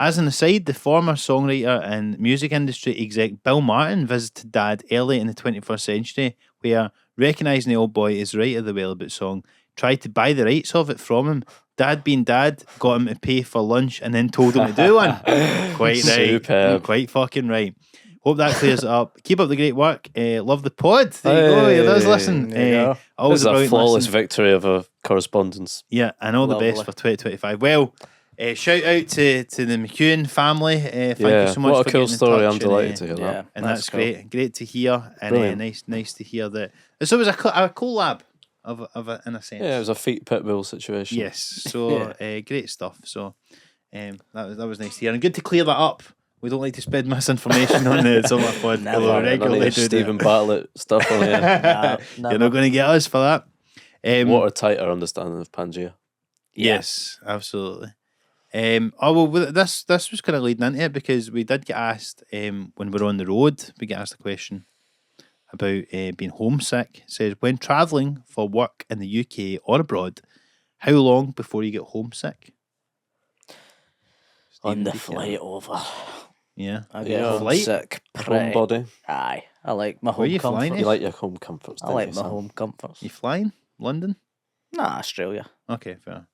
As an aside, the former songwriter and music industry exec Bill Martin visited Dad early in the 21st century, where, recognising the old boy as the writer of the Wellboot song, tried to buy the rights of it from him. Dad, being Dad, got him to pay for lunch and then told him to do one. Quite right. Superb. Quite fucking right. Hope that clears it up. Keep up the great work. Love the pod. There you go. He does listen. There you go. Always This is a brilliant flawless listen. victory of a correspondence. Yeah, and all the Lovely. best for 2025. Well, shout out to the McEwen family. Thank you so much what for a cool getting in story. touch I'm delighted to hear Yeah, that. and that's cool. great to hear, and Brilliant. nice to hear that. So it was a collab of in a sense. Yeah, it was a feet pitbull situation. Yes, so great stuff. So that was nice to hear, and good to clear that up. We don't like to spread misinformation on the Summer Pod. Never. although we None of regularly your do that. Stephen Bartlett stuff on here. You're not going to get us for that. Watertighter understanding of Pangaea. Yes, absolutely. This was kind of leading into it because we did get asked when we were on the road. We get asked a question about being homesick. It says, when travelling for work in the UK or abroad, how long before you get homesick? On Stephen, the do you care? flight over. Yeah. I get Yeah. homesick pretty. Homebody. Aye. I like my Where home you flying comforts. You like your home comforts, I don't like you, my Sam? home comforts. You flying? London? Nah, Australia. Okay, fair.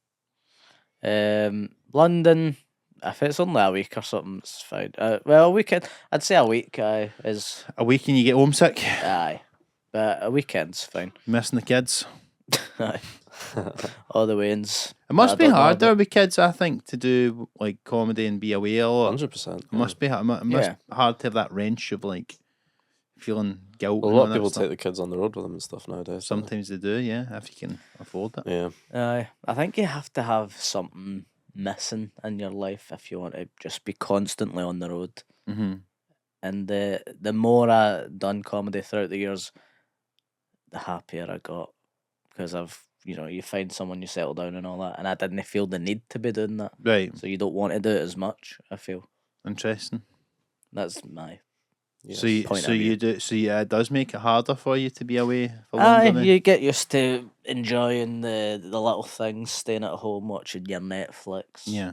London, if it's only a week or something, it's fine. Well, a weekend, I'd say a week is A week and you get homesick? aye, but a weekend's fine. Missing the kids? Aye. All the ways. It must I be don't know harder about- with kids, I think, to do like comedy and be away a lot. 100%. It must be it must Yeah. be hard to have that wrench of like feeling guilt. Well, a and lot all of that people stuff. take the kids on the road with them and stuff nowadays. don't Sometimes they do, yeah, if you can afford it. they? Yeah. Aye, I think you have to have something missing in your life if you want to just be constantly on the road. Mm-hmm. And the more I done comedy throughout the years, the happier I got because you find someone, you settle down and all that, and I didn't feel the need to be doing that. Right, So you don't want to do it as much. I feel interesting. that's my Yeah. So you, point so of you view. do, so yeah, it does make it harder for you to be away for longer. aye. then? You get used to enjoying the little things, staying at home, watching your Netflix, Yeah,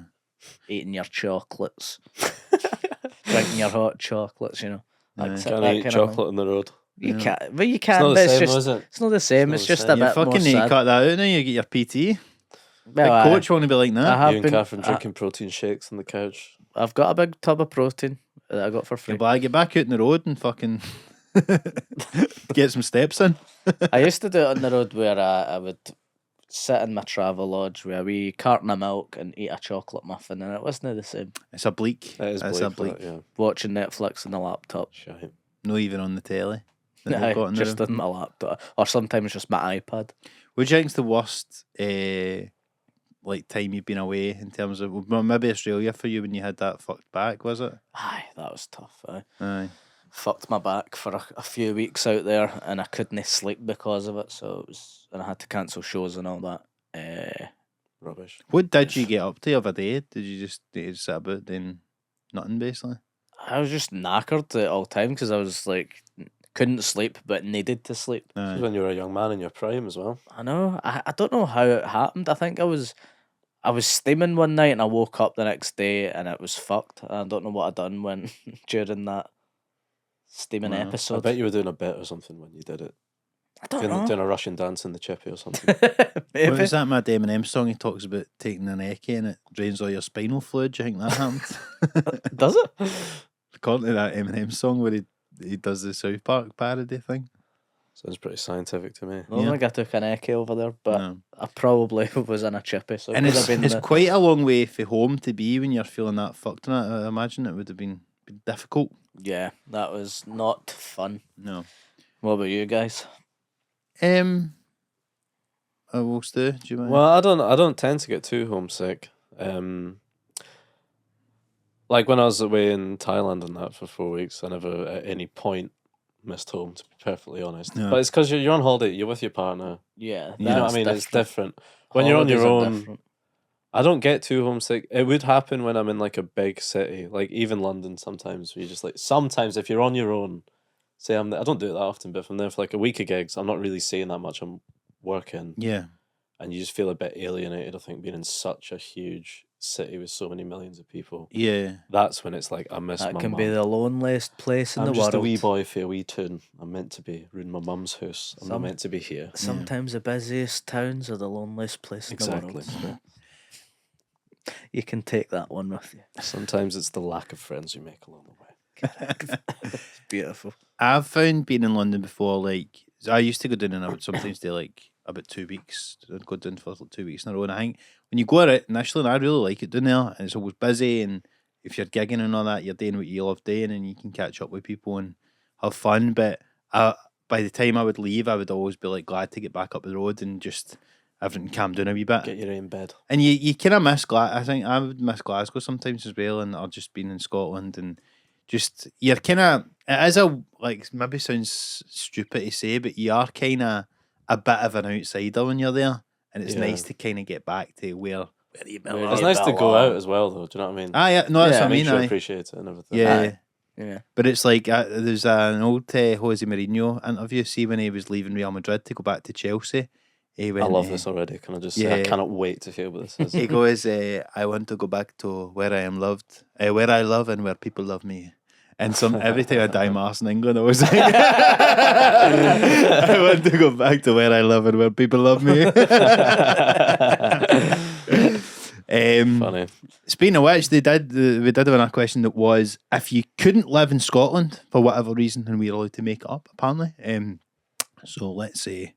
eating your chocolates, drinking your hot chocolates. Yeah. That Can't that eat kind of chocolate on the road. thing. You Yeah. can, but you It's can. not But the it's same, just is it? it's not the same. It's It's not the just a same. you bit more fucking need to sad. cut that out now. You get your PT. Well, Big aye. coach want to be like I that. have You and been. Catherine drinking protein shakes on the couch. I've got a big tub of protein that I got for free. Get back out in the road and fucking get some steps in. I used to do it on the road where I would sit in my travel lodge with a wee carton of milk and eat a chocolate muffin, and it wasn't the same. It's a bleak. That is It's a bleak. bleak. Yeah. Watching Netflix on the laptop. Shite. No, even on the telly. that they've got in the just room? on my laptop, or sometimes just my iPad. What do you think's the worst like time you've been away in terms of well, maybe Australia for you when you had that fucked back, was it? Aye, that was tough. Aye. Fucked my back for a few weeks out there, and I couldn't sleep because of it. So it was, and I had to cancel shows and all that. Rubbish. What did you get up to of a day? Did you just sit about doing nothing basically? I was just knackered at all time because I was like couldn't sleep but needed to sleep. This Aye. was when you were a young man in your prime as well. I know. I don't know how it happened. I think I was steaming one night and I woke up the next day and it was fucked. I don't know what I done when during that steaming Wow. I episode. bet you were doing a bit or something when you did it. I don't know. Doing a Russian dance in the chippy or something. Maybe. What was that Mad Eminem song? He talks about taking an eckie and it drains all your spinal fluid. Do you think that happened? Does it? According to that Eminem song where he does the South Park parody thing. Sounds pretty scientific to me. I don't think I took an echo over there, but No. I probably was in a chippy. So it And could it's have been the- quite a long way from home to be when you're feeling that fucked in it. I imagine it would have been difficult. yeah, that was not fun. No. What about you guys? I will do you mind? Well, I don't tend to get too homesick. Like when I was away in Thailand and that for 4 weeks, I never at any point missed home, to be perfectly honest. Yeah. But it's because you're on holiday, you're with your partner. Yeah, You know what I mean? It's different. When Holidays you're on your are own, different. I don't get too homesick. It would happen when I'm in like a big city, like even London sometimes, where you just like, sometimes if you're on your own, say I don't do it that often, but if I'm there for like a week of gigs, I'm not really saying that much, I'm working, yeah. and you just feel a bit alienated, I think, being in such a huge city with so many millions of people. Yeah. That's when it's like, I miss That my can mum. be the loneliest place in I'm the just world. a wee boy for a wee tune. I'm meant to be in my mum's house. I'm not Some- meant to be here. Sometimes the busiest towns are the loneliest place in the world. Exactly. So you can take that one with you. Sometimes it's the lack of friends you make along the way. It's beautiful. I've found being in London before, like, I used to go down and I would sometimes do like about 2 weeks. I'd go down for like 2 weeks in a row. And I think when you go at it initially, and I really like it down there, and it's always busy. And if you're gigging and all that, you're doing what you love doing and you can catch up with people and have fun. But by the time I would leave, I would always be like glad to get back up the road and just everything calm down a wee bit. Get your own bed. And you kind of miss Glasgow. I think I would miss Glasgow sometimes as well, and I've just been in Scotland and just you're kind of it is a like maybe sounds stupid to say, but you are kind of a bit of an outsider when you're there, and it's Yeah. nice to kind of get back to where you belong. It's nice to go out as well, though. Do you know what I mean? Ah, yeah, no, that's Yeah, what I mean. Makes you aye. appreciate it and everything. Yeah, Aye. Yeah. but it's like there's an old Jose Mourinho interview. See when he was leaving Real Madrid to go back to Chelsea. He I went, love this already. Can I just say, I yeah. cannot wait to hear what this is. He goes, I want to go back to where I am loved, where I love and where people love me. And every time I die Mars in England, I was like, I want to go back to where I love and where people love me. Funny. Speaking of which, we did have a question that was, if you couldn't live in Scotland for whatever reason, and we're allowed to make it up, apparently. So let's say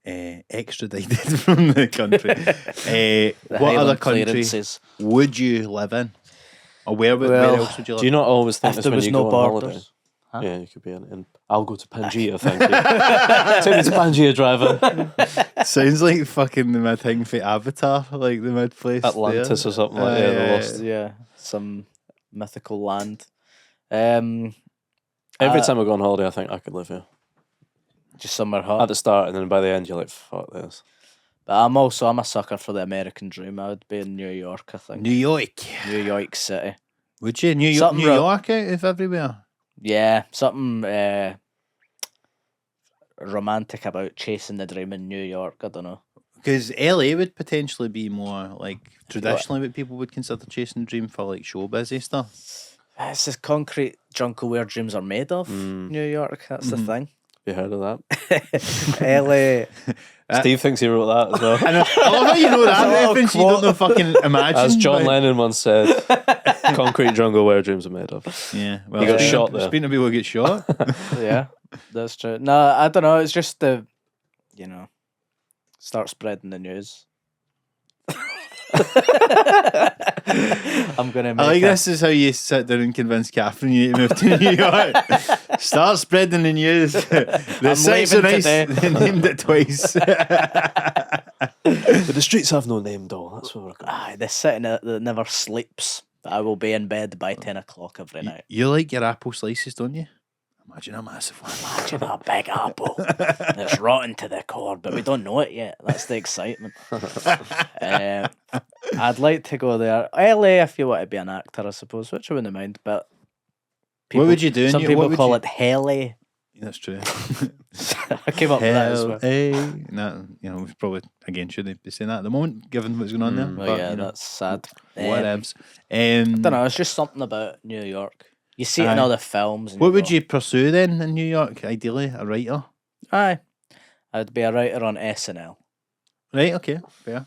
extradited from the country. The What other Highland country clearances. would you live in? Or where Well, else would you live? Do you not always think If this there when was you no go on holiday? borders. Huh? Yeah, you could be in. I'll go to Pangaea, thank you. Take me to Pangaea, driver. Sounds like fucking the mid thing for Avatar, like the mid place. Atlantis there. or something like that. Yeah, The yeah, Lost. Yeah, some mythical land. Every time I go on holiday, I think I could live here. Just somewhere At hot. the start, and then by the end, you're like, fuck this. But I'm a sucker for the American dream. I would be in New York, I think. New York. New York City. Would you? New York, Something New York out of everywhere. Yeah, something romantic about chasing the dream in New York. I don't know. Because LA would potentially be more like traditionally what people would consider chasing the dream for like show busy stuff. It's the concrete jungle where dreams are made of. New York, that's the thing. You heard of that? LA. Steve thinks he wrote that as well. I love how you know that It's a lot of reference. You don't know fucking imagine. As John but- Lennon once said, concrete jungle where dreams are made of. Yeah, well, He got speaking shot of- there. Speaking of people who get shot, Yeah, that's true. No, I don't know. It's just start spreading the news. I'm gonna I make like this is how you sit down and convince Catherine you need to move to New York. Start spreading the news. The site's so nice. leaving They named it twice. But the streets have no name, though. That's what we're going. Aye, the city that never sleeps. I will be in bed by 10 o'clock every night. You like your apple slices, don't you? Imagine a massive one. Imagine a big apple. It's rotten to the core, but we don't know it yet. That's the excitement. I'd like to go there. LA if you want to be an actor, I suppose, which I wouldn't mind. But What would you do in Some your- people what would call you- it Helle. That's true. I came up with that as well. No, we probably again shouldn't be saying that at the moment, given what's going on there. Well, but, yeah, that's sad. whatevs. I don't know. It's just something about New York. You see it in Aye. all the films. And What would go, you pursue then in New York? Ideally, a writer. Aye, I'd be a writer on SNL. Right. Okay. Fair.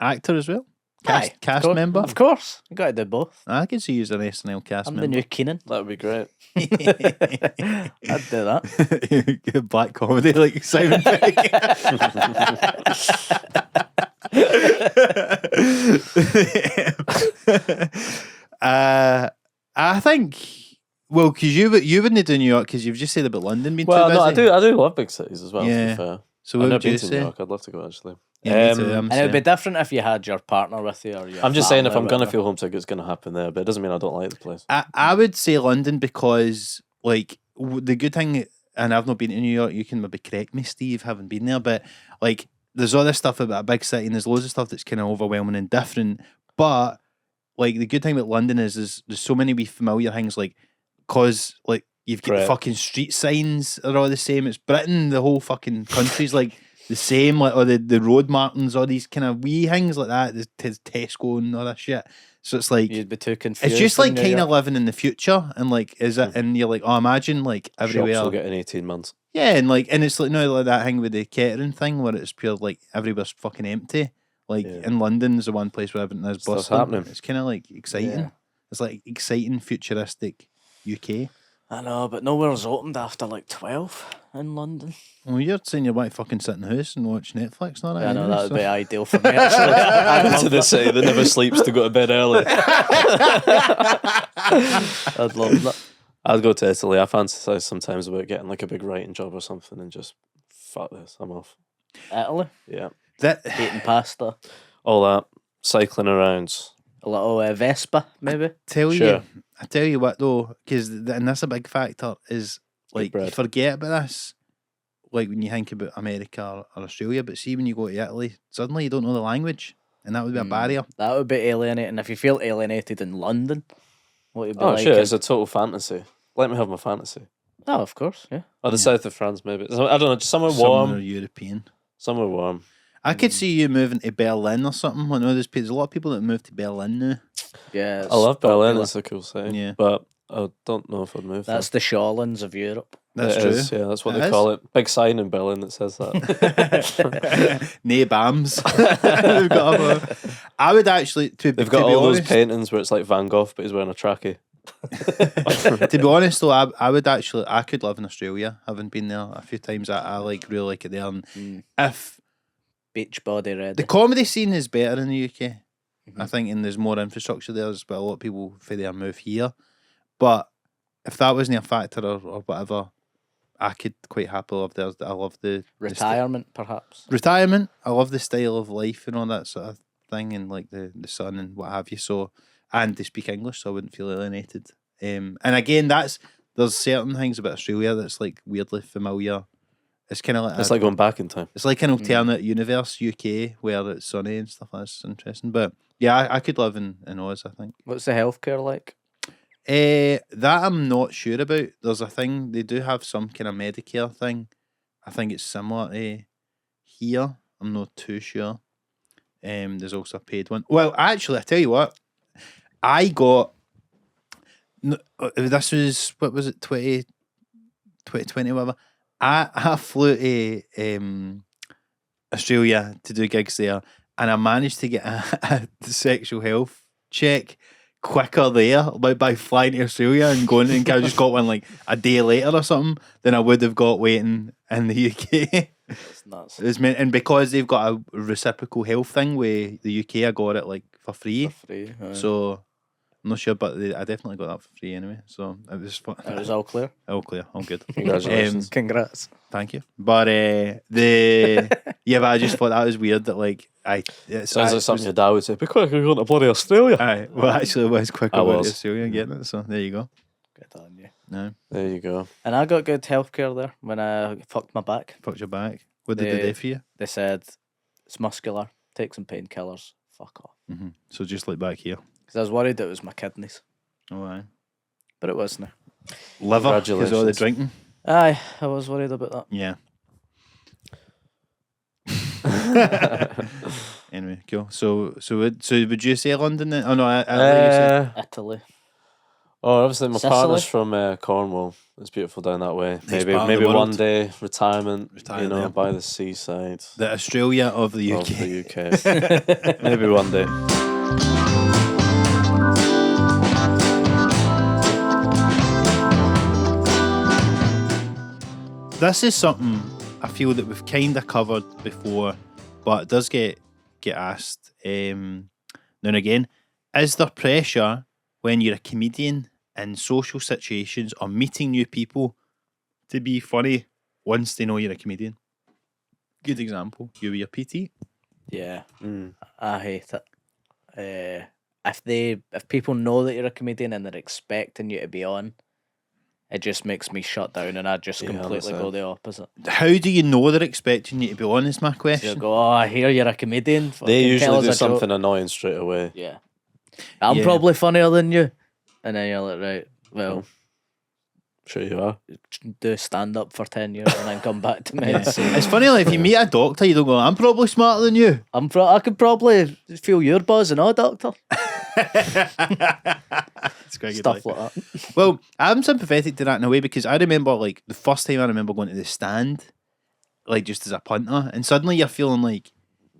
Actor as well. Aye, of Cast course. member. Of course, you got to do both. I could see you as an SNL cast I'm the member. new Keenan. That would be great. I'd do that. Black comedy like Simon Pegg. I think, well, because you wouldn't do New York because you've just said about London being Well, too no, busy. I do love big cities as well. To Yeah. be fair. So I've what never would you been to New say? York. I'd love to go actually. Yeah, me too, I'm And it would be saying. different if you had your partner with you or your I'm just saying, if family I'm or gonna whatever. feel homesick, it's gonna happen there. But it doesn't mean I don't like the place. I would say London because, like, the good thing, and I've not been to New York, you can maybe correct me, Steve, haven't been there, but, like, there's all this stuff about a big city and there's loads of stuff that's kind of overwhelming and different, but, like, the good thing about London is there's so many wee familiar things, like, cause, like, you've got the Right. fucking street signs are all the same. It's Britain, the whole fucking country's, like, the same, like, or the road markings, all these kind of wee things like that, the Tesco and all that shit. So it's like, You'd be too confused. it's just in like New kind of York. living in the future, and like, is it? And you're like, oh, imagine like Shops everywhere, will get in 18 months. yeah, and like, and it's like no like that thing with the catering thing where it's pure like everywhere's fucking empty. Like Yeah. in London's the one place where everything is Stuff's bustling. happening. It's kind of like exciting. Yeah. It's like exciting, futuristic UK. I know, but nowhere's opened after like 12 in London. Well, you're saying you want to fucking sit in the house and watch Netflix, not Yeah, I know anyway, that would so- be ideal for me. Actually, I'd To love the that. city that never sleeps to go to bed early. I'd love that. I'd go to Italy. I fantasize sometimes about getting like a big writing job or something and just fuck this. I'm off. Italy, Yeah, That eating pasta, all that cycling around. a little Vespa, maybe. tell Sure. I tell you what though, because and that's a big factor is like you bread. forget about this, like when you think about America or Australia, but see when you go to Italy, suddenly you don't know the language, and that would be a barrier. That would be alienating. If you feel alienated in London, what would be Oh like? shit, in- it's a total fantasy. Let me have my fantasy. Oh, of course, yeah. Or the south of France, maybe. I don't know, just somewhere Somewhere warm. European. Somewhere warm. I could see you moving to Berlin or something. I know there's a lot of people that move to Berlin now. Yeah, I love Berlin. popular. It's a cool city. Yeah. But I don't know if I'd move That's the Shawlands of Europe. That's It true. is, yeah, that's what It they is. call it. Big sign in Berlin that says that. Nay bams. They've got I would actually They've got all those paintings where it's like Van Gogh, but he's wearing a trackie. To be honest though, I would actually I could live in Australia. Having been there a few times, I like really like it there. And if Beach body ready. the comedy scene is better in the UK, I think, and there's more infrastructure there, but a lot of people for there move here. But if that wasn't a factor or whatever, I could quite happily live there. I love the Retirement, perhaps. retirement. I love the style of life and all that sort of thing, and like the sun and what have you. So, and they speak English, so I wouldn't feel alienated. And again, there's certain things about Australia that's like weirdly familiar. It's kind of like It's like going back in time. it's like an alternate universe UK where it's sunny and stuff. That's interesting. But yeah, I could live in Oz, I think. What's the healthcare like? That I'm not sure about. There's a thing, they do have some kind of Medicare thing. I think it's similar to here. I'm not too sure. There's also a paid one. Well, actually, I tell you what, I got, this was, what was it, 2020, whatever. I flew to Australia to do gigs there, and I managed to get a sexual health check quicker there, like by flying to Australia and going, and I just got one like a day later or something than I would have got waiting in the UK. It's nuts. And because they've got a reciprocal health thing with the UK, I got it like for free. For free. So I'm not sure, but I definitely got that for free anyway. So it was fun. It was all clear. All clear, all good. Congratulations. Congrats. Thank you. But but I just thought that was weird that like Sounds like something your dad would say. Be quick, you're going to bloody Australia. Well, actually, it was quicker I about was. Australia getting it. So there you go. Good on you. No, There you go. And I got good healthcare there when I fucked my back. fucked your back. What did they do for you? They said it's muscular. Take some painkillers. Fuck off. Mm-hmm. So just like back here. Because I was worried it was my kidneys, Oh, aye. but it wasn't. Liver, because all the Congratulations. drinking. Aye, I was worried about that. Yeah. Anyway, cool. So would you say London then? Oh no, I you said Italy. Obviously, my Sicily? partner's from Cornwall. It's beautiful down that way. Nice part of the Maybe world. one day retirement, Retire there. by the seaside the Australia of the of UK. the UK. Maybe one day. This is something I feel that we've kind of covered before, but it does get asked now and again. Is there pressure when you're a comedian in social situations or meeting new people to be funny once they know you're a comedian? Good example. You were your PT. Yeah, Mm. I hate it. If people know that you're a comedian and they're expecting you to be on, it just makes me shut down and I just Yeah, completely go understand. the opposite. How do you know they're expecting you to be on? Is my So you question. go, oh, I hear you're a comedian. They fucking tell usually us do a joke." something annoying straight away. Yeah. I'm Yeah. probably funnier than you. And then you're like, right, well, Sure you are. do stand up for 10 years and then come back to me. Yeah. It's funny, like if you meet a doctor, you don't go, I'm probably smarter than you. I could probably feel your buzz and all, doctor. It's quite good, Stuff like that. Well, I'm sympathetic to that in a way because I remember like the first time I remember going to the stand, like just as a punter, and suddenly you're feeling like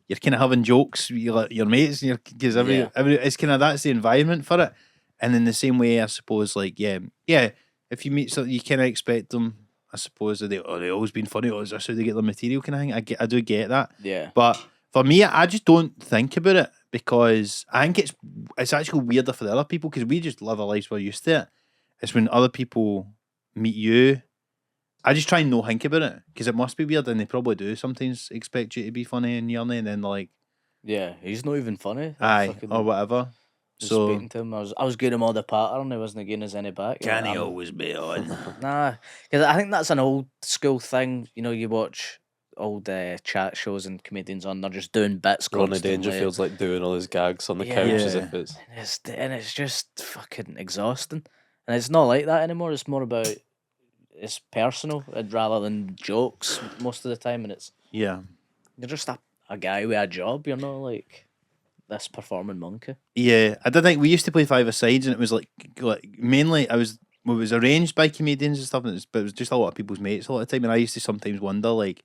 you're kind of having jokes with your mates, and because every it's kind of that's the environment for it. And in the same way, I suppose, like yeah, if you meet something, you kind of expect them. I suppose that they always been funny, or is this how they get their material kind of thing. I do get that. Yeah. But for me, I just don't think about it because I think it's actually weirder for the other people because we just live our lives we're used to it. It's when other people meet you. I just try and not think about it because it must be weird, and they probably do sometimes expect you to be funny and you're not, and then they're like, Yeah, he's not even funny. aye, Fucking or whatever. just So speaking to him, I was giving him all the pattern. He wasn't giving us any back. can he I'm- always be on? Nah, because I think that's an old school thing. You know, you watch old chat shows and comedians on, they're just doing bits Ronnie constantly. Dangerfield's like doing all his gags on the Yeah. couch as Yeah. if it's. And it's just fucking exhausting. And it's not like that anymore. It's more about it's personal rather than jokes most of the time. And it's Yeah. you're just a guy with a job. You're not like this performing monkey. Yeah, I did think we used to play five-a-sides, and it was like mainly it was arranged by comedians and stuff, but it was just a lot of people's mates a lot of the time, and I used to sometimes wonder like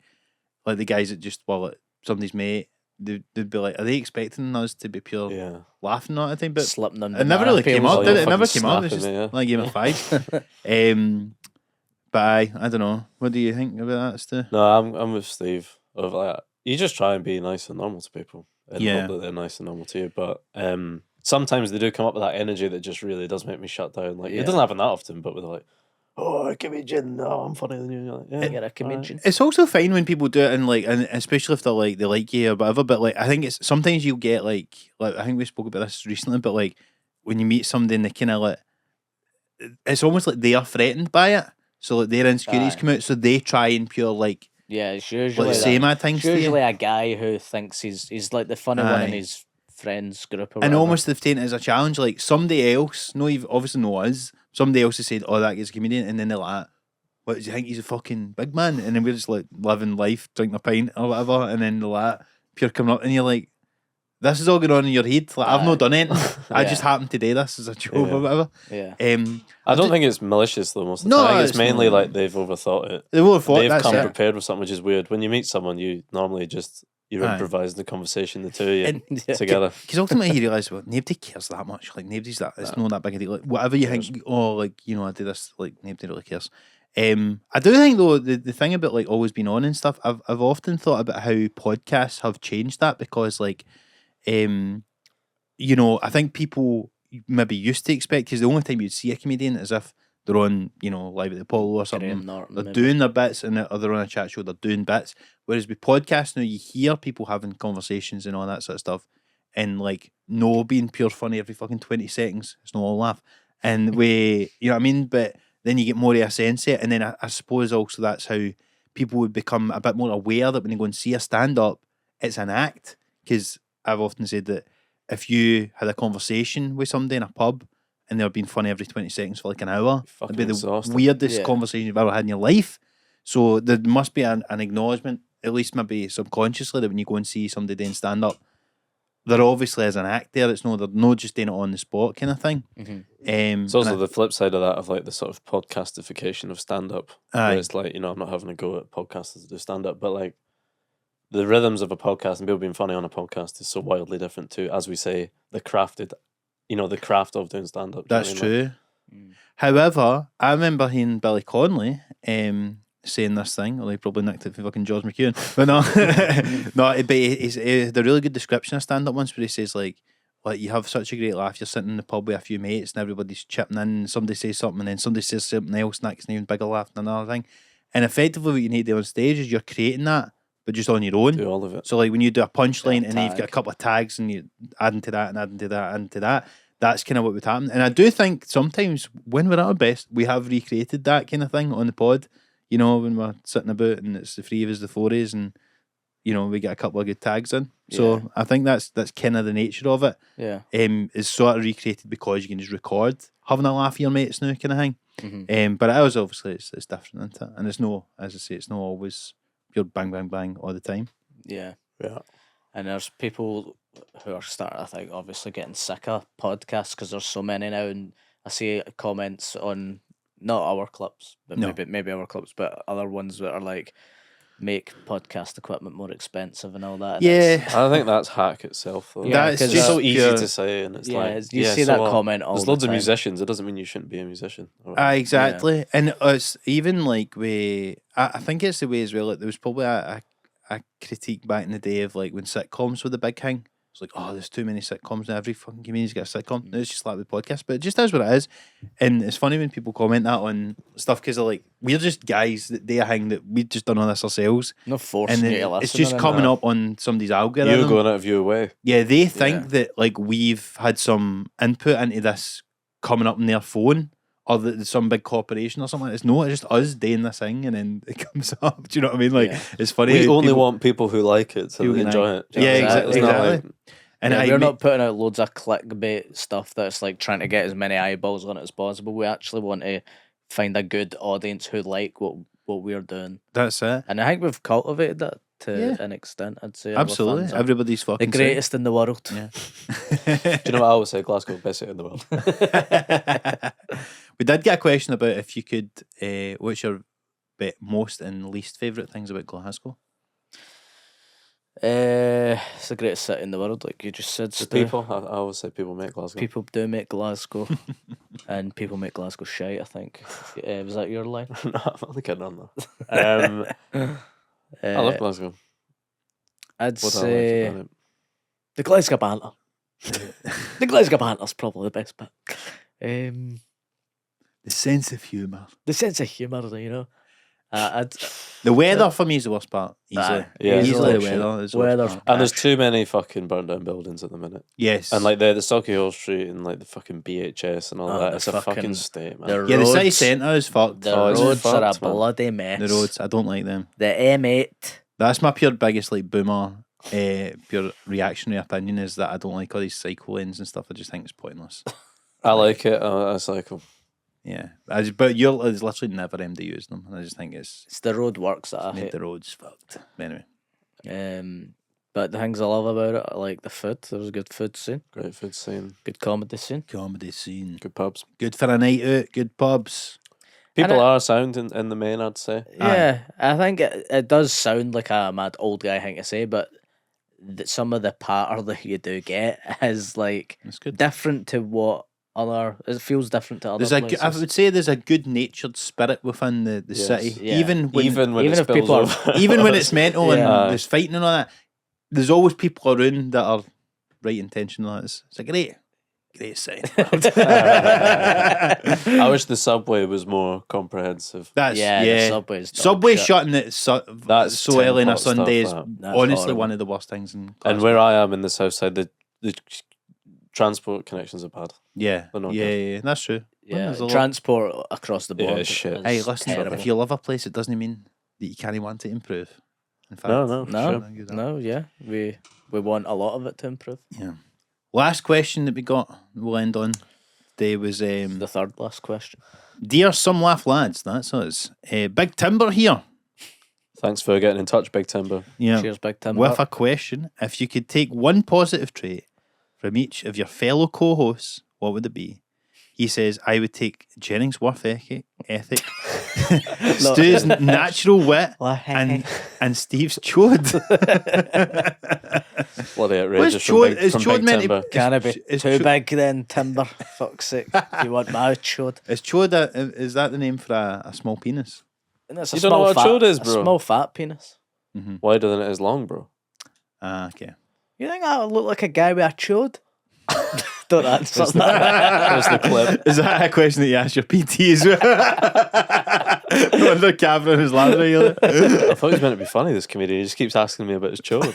the guys that just like somebody's mate, they'd be like, are they expecting us to be pure Yeah. laughing all the time? But Slipping on it never really came peels. up, Oh, did yeah, it? It never fucking came up. It's snapping just me, like a game of five. But I don't know. What do you think about that, Stu? No, I'm with Steve. Of like, you just try and be nice and normal to people, and Yeah. hope that they're nice and normal to you. But sometimes they do come up with that energy that just really does make me shut down. Like Yeah. it doesn't happen that often, but with like, oh, a comedian, oh, I'm funnier than you. You're like, yeah, You're a comedian. It's also fine when people do it and especially if they like you or whatever. But like I think it's sometimes you'll get like I think we spoke about this recently. But like when you meet somebody and they kind of it's almost like they are threatened by it. So like their insecurities Aye. come out, so they try and pure like Yeah, it's usually say that. mad things It's to you. usually a guy who thinks he's like the funny one in Aye. his friends group or And whatever. almost they've taken it as a challenge. Like somebody else, no, you've obviously no us. Somebody else has said, "Oh, that guy's a comedian," and then they're like, "What do you think? He's a fucking big man?" And then we're just like living life, drinking a pint or whatever, and then they're like, pure coming up, and you're like, "This is all going on in your head. Like I've Aye. not done anything. I Yeah. just happened to do this as a joke Yeah. or whatever." Yeah. I don't think it's malicious though. Most of the No, time, I think it's it's mainly not. like they've overthought it. They would have thought They've that's come it. prepared with something, which is weird. When you meet someone, you normally just you're Aye. improvising the conversation, the two of you And- together. Because ultimately you realise, well, nobody cares that much. Like nobody's that. It's not that big a deal. Like, whatever you think, oh, like I do this. Like nobody really cares. I do think though the thing about like always being on and stuff. I've often thought about how podcasts have changed that because like, I think people maybe used to expect because the only time you'd see a comedian is if they're on, Live at the Apollo or something. Graham Norton, They're maybe. doing their bits or they're on a chat show, they're doing bits. Whereas with podcasts now, you hear people having conversations and all that sort of stuff and like no being pure funny every fucking 20 seconds. It's not all laugh. And you know what I mean? But then you get more of a sense of it. And then I suppose also that's how people would become a bit more aware that when they go and see a stand-up, it's an act. Because I've often said that if you had a conversation with somebody in a pub and they were being funny every 20 seconds for like an hour, it'd be the exhausting. weirdest Yeah. conversation you've ever had in your life. So there must be an acknowledgement, at least maybe subconsciously, that when you go and see somebody doing stand-up, there obviously is an act there. They're not just doing it on the spot kind of thing. Mhm. It's also the flip side of that, of like the sort of podcastification of stand-up. Aye. Where it's like, I'm not having a go at podcasters that do stand-up, but like the rhythms of a podcast and people being funny on a podcast is so wildly different to, as we say, the craft of doing stand-up. Do you know That's what I mean? Like, true. However, I remember hearing Billy Connolly saying this thing, although he probably nicked it from fucking George McEwen. But no, no, but he had a really good description of stand-up once where he says like you have such a great laugh, you're sitting in the pub with a few mates and everybody's chipping in and somebody says something and then somebody says something else and that's an even bigger laugh than another thing. And effectively what you need to do on stage is you're creating that, but just on your own. do all of it. So like when you do a punchline Yeah, and then you've got a tag. couple of tags and you adding to that and adding to that, adding to that, that's kind of what would happen. And I do think sometimes when we're at our best, we have recreated that kind of thing on the pod. When we're sitting about and it's the three of us, the fours, and we get a couple of good tags in. So Yeah. I think that's kind of the nature of it. Yeah. It's sort of recreated because you can just record having a laugh with your mates now, kind of thing. Mhm. But it is obviously it's different, isn't it? And it's no, as I say, it's not always pure bang bang bang all the time. Yeah. Yeah. And there's people who are starting, I think, obviously getting sick of podcasts because there's so many now. And I see comments on not our clips, but No. maybe our clips, but other ones that are like make podcast equipment more expensive and all that. And it's- I think that's hack itself, though. Yeah, it's 'cause just so that's easy pure- to say, and it's Yeah, like you see so that what? comment all There's the loads of time. musicians. It doesn't mean you shouldn't be a musician. Exactly. And it's even like I think it's the way as well. Like there was probably a critique back in the day of like when sitcoms were the big thing. It's like, oh, there's too many sitcoms now. Every fucking comedian's got a sitcom. It's just like with podcasts, but it just is what it is. And it's funny when people comment that on stuff because they're like, we're just guys that do a thing that we just done on this ourselves. no And forcing then you to listen. it's just or coming anything. up on somebody's algorithm. You're going out of your way. Yeah, they think Yeah. that like we've had some input into this coming up on their phone or that there's some big corporation or something like this. No, it's just us doing this thing and then it comes up. Do you know what I mean? Like Yeah. it's funny. We how only people- want people who like it, so Who they can enjoy like- it. Do you know Yeah, what I mean? It's not exactly. like- And Yeah, I we're admit- not putting out loads of clickbait stuff that's like trying to get as many eyeballs on it as possible. We actually want to find a good audience who like what we're doing. That's it. And I think we've cultivated that to Yeah. an extent, I'd say. Our Absolutely. fans are Everybody's the fucking greatest in the world. Yeah. Do you know what I always say? Glasgow, best city in the world. We did get a question about if you could, what's your most and least favourite things about Glasgow? It's the greatest city in the world, like you just said. The Stu. people, I always say people make Glasgow. People do make Glasgow, and people make Glasgow shite, I think. Was that your line? No, I'm only kidding on that. I love Glasgow. I'd What I like say about it. the Glasgow banter. The Glasgow banter's probably the best bit. The sense of humour. The sense of humour, you know. I'd The weather for me is the worst part. Easily. Aye. Yeah, Easily the shit. weather is the Weather's worst part. And there's Ash. too many fucking burnt down buildings at the minute. Yes. And like the Stocky Hill Street and like the fucking BHS and all Oh, that. the It's a fucking fucking- state, man. the yeah, the city roads- centre is fucked. The Oh, it's roads are a fucked, man. bloody mess. The roads, I don't like them. The M8. That's my pure biggest like boomer, pure reactionary opinion is that I don't like all these cycle lanes and stuff. I just think it's pointless. I like it. I cycle. Yeah, but there's literally never MD using them, and I just think it's It's the road works that I made hate. the roads fucked. But anyway, But the things I love about it, I like the food. There's a good food scene, Great food scene. good comedy scene. comedy scene, Good pubs. good for a night out, good pubs. People it- are sound in the main, I'd say. Yeah, I think it does sound like a mad old guy thing to say, but some of the patter that you do get is like That's good. different to what other. It feels different to other places. I would say there's a good natured spirit within the Yes. city, Yeah. even when Even even it if spills people are- over. even when it's mental Yeah. and there's fighting and all that. There's always people around that are right intentional. It's a great city. I wish the subway was more comprehensive. That's the subway's dog Subway shit. shutting it That's so early on a tin pot stuff, Sunday is that. That's honestly horrible. one of the worst things in And Glasgow. where I am in the south side, the transport connections are bad. yeah, They're not yeah, that's true. Yeah, There's a lot- transport across the Yeah, board. it's shit. is Hey, listen, terrible. if you love a place, it doesn't mean that you can't want to improve. In fact, No, No, sure. no, yeah, we want a lot of it to improve. Yeah. Last question that we got, we'll end on today was The third last question. Dear Some Laugh Lads, that's us. Big Timber here. Thanks for getting in touch, Big Timber. Yeah. Cheers, Big Tim. With a question, if you could take one positive trait from each of your fellow co-hosts, what would it be? He says, I would take Jennings' work ethic, Stu's natural wit, and Steve's chode. Bloody outrageous What's from chode? Big, Is from chode Big meant Timber. to Can it be is too cho- big then, Timber? Fuck's sake. You want my chode? Is chode is that the name for a small penis? And it's You don't know what a chode is, A bro? small fat penis. Wider than it is long, bro. Ah, okay. You think I would look like a guy with a chode? Don't answer that. There's the clip. Is that a question that you asked your PT as well? Under camera in his lab regularly. I thought he was meant to be funny, this comedian. He just keeps asking me about his chode.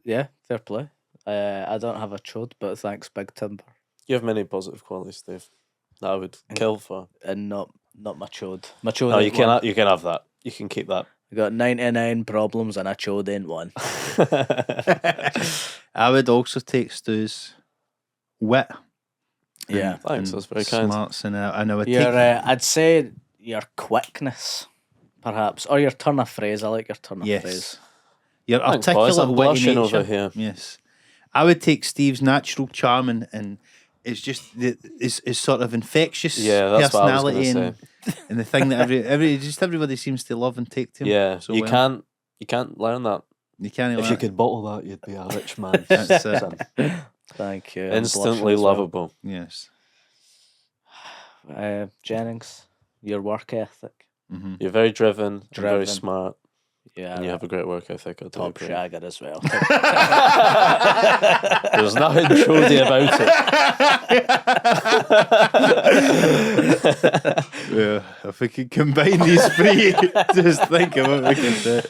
Yeah, fair play. I don't have a chode, but thanks, Big Timber. You have many positive qualities, Steve, that I would kill for. And not my chode. My chode. No, ain't you one. can have that. You can keep that. I got 99 problems and a chode ain't one. I would also take Stu's wit. Yeah. Thanks, and that's very kind. Smarts and I would Your, take I'd say your quickness, perhaps, or your turn of phrase. I like your turn of Yes. phrase. your Thanks, boys. articulate I'm witty blushing nature. over here. Yes. I would take Steve's natural charm and it's just his sort of infectious Yeah, that's what I was personality gonna and, and the thing that everybody seems to love and take to him. Yeah, so you well. can't learn that. You can't. If you could bottle that, you'd be a rich man. That's it. Son. Thank you. I'm Instantly blushing as well. lovable. Yes. Jennings, your work ethic. Mm-hmm. You're very driven, and very Driven. smart, Yeah, and you have a great work ethic. I do top agree. shagger as well. There's nothing chody about it. Yeah, if we could combine these three, just think of what we could do.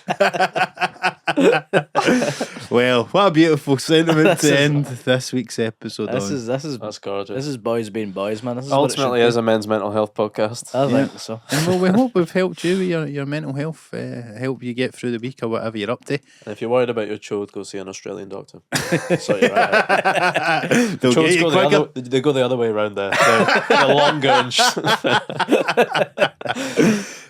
Well, what a beautiful sentiment to end this week's episode This on. is That's gorgeous. this is boys being boys, man. This is what it should Ultimately, be. is a men's mental health podcast. I Yeah. think so. And well, we hope we've helped you with your mental health, help you get through the week or whatever you're up to. And if you're worried about your chode, go see an Australian doctor. So you're right. They'll get Chodes you go quicker. they go the other way around there. They're longer and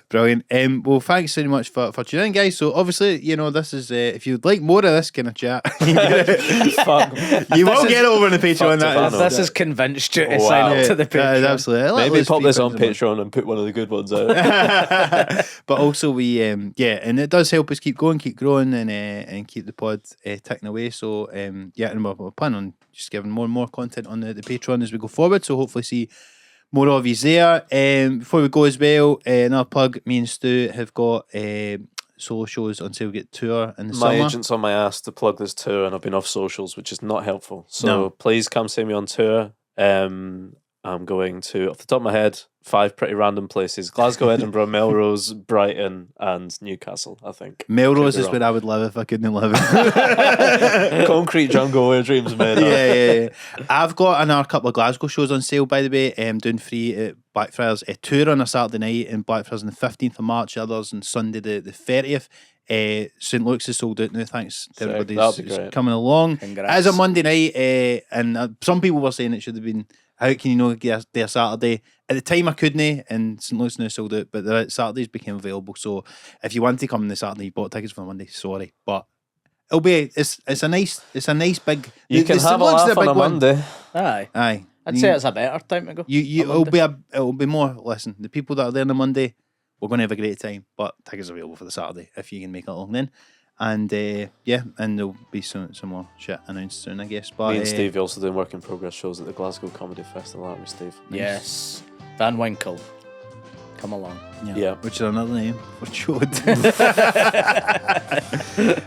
Brilliant. Well, thanks very much for tuning in, guys. So obviously, this is if you'd like more of this kind of chat, fuck. you will get over on the Patreon. Fuck That Tefano. This has convinced you to Wow. sign up to the that is Patreon. absolutely. Maybe pop this on Patreon and put one of the good ones out. But also we and it does help us keep going, keep growing, and keep the pod ticking away. So and we're planning on just giving more and more content on the Patreon as we go forward. So hopefully see more of you there. Before we go as well, another plug. Me and Stu have got solo shows until we get tour in the My summer. agent's on my ass to plug this tour, and I've been off socials, which is not helpful. So No. please come see me on tour. I'm going to, off the top of my head, 5 pretty random places: Glasgow, Edinburgh, Melrose, Brighton, and Newcastle. I think Melrose Could be is where I would live if I couldn't live. concrete jungle where dreams are made. yeah. I've got another couple of Glasgow shows on sale, by the way. Doing free at Blackfriars. A tour on a Saturday night in Blackfriars on the 15th of March. Others on Sunday the 30th. St Luke's is sold out now. Thanks to Sick, everybody that'll be who's great. coming along. Congrats. As a Monday night, and some people were saying it should have been. How can you get there Saturday? At the time I couldn't, and St Luke's now sold out. But the Saturdays became available. So if you want to come on the Saturday, you bought tickets for Monday. Sorry, but it'll be it's a nice big. You the can St. have a Luke's laugh the on big a one. Monday. Aye. Aye. I'd say it's a better time to go. It'll be more. Listen, the people that are there on a Monday we're going to have a great time. But tickets are available for the Saturday if you can make it along then. And yeah, and there'll be some more shit announced soon, I guess. But Me and Steve are also doing work in progress shows at the Glasgow Comedy Festival, aren't we, Steve? Yes. Van Winkle. Come along. Yeah. Which is another name for Chode.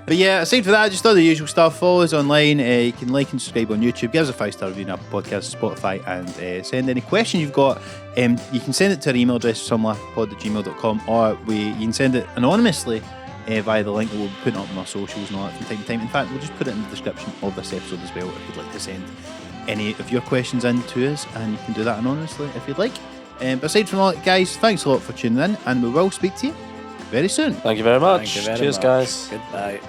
But yeah, aside from that, just all the usual stuff. Follow us online. You can like and subscribe on YouTube. Give us a 5-star review on Apple Podcasts, Spotify, and send any questions you've got. You can send it to our email address, somlaughpod@gmail.com, or you can send it anonymously via the link that we'll be putting up on our socials and all that from time to time. In fact, we'll just put it in the description of this episode as well if you'd like to send any of your questions in to us, and you can do that anonymously if you'd like. But aside from all that, guys, thanks a lot for tuning in, and we will speak to you very soon. Thank you very much. Thank you very Cheers, much. guys. Goodbye.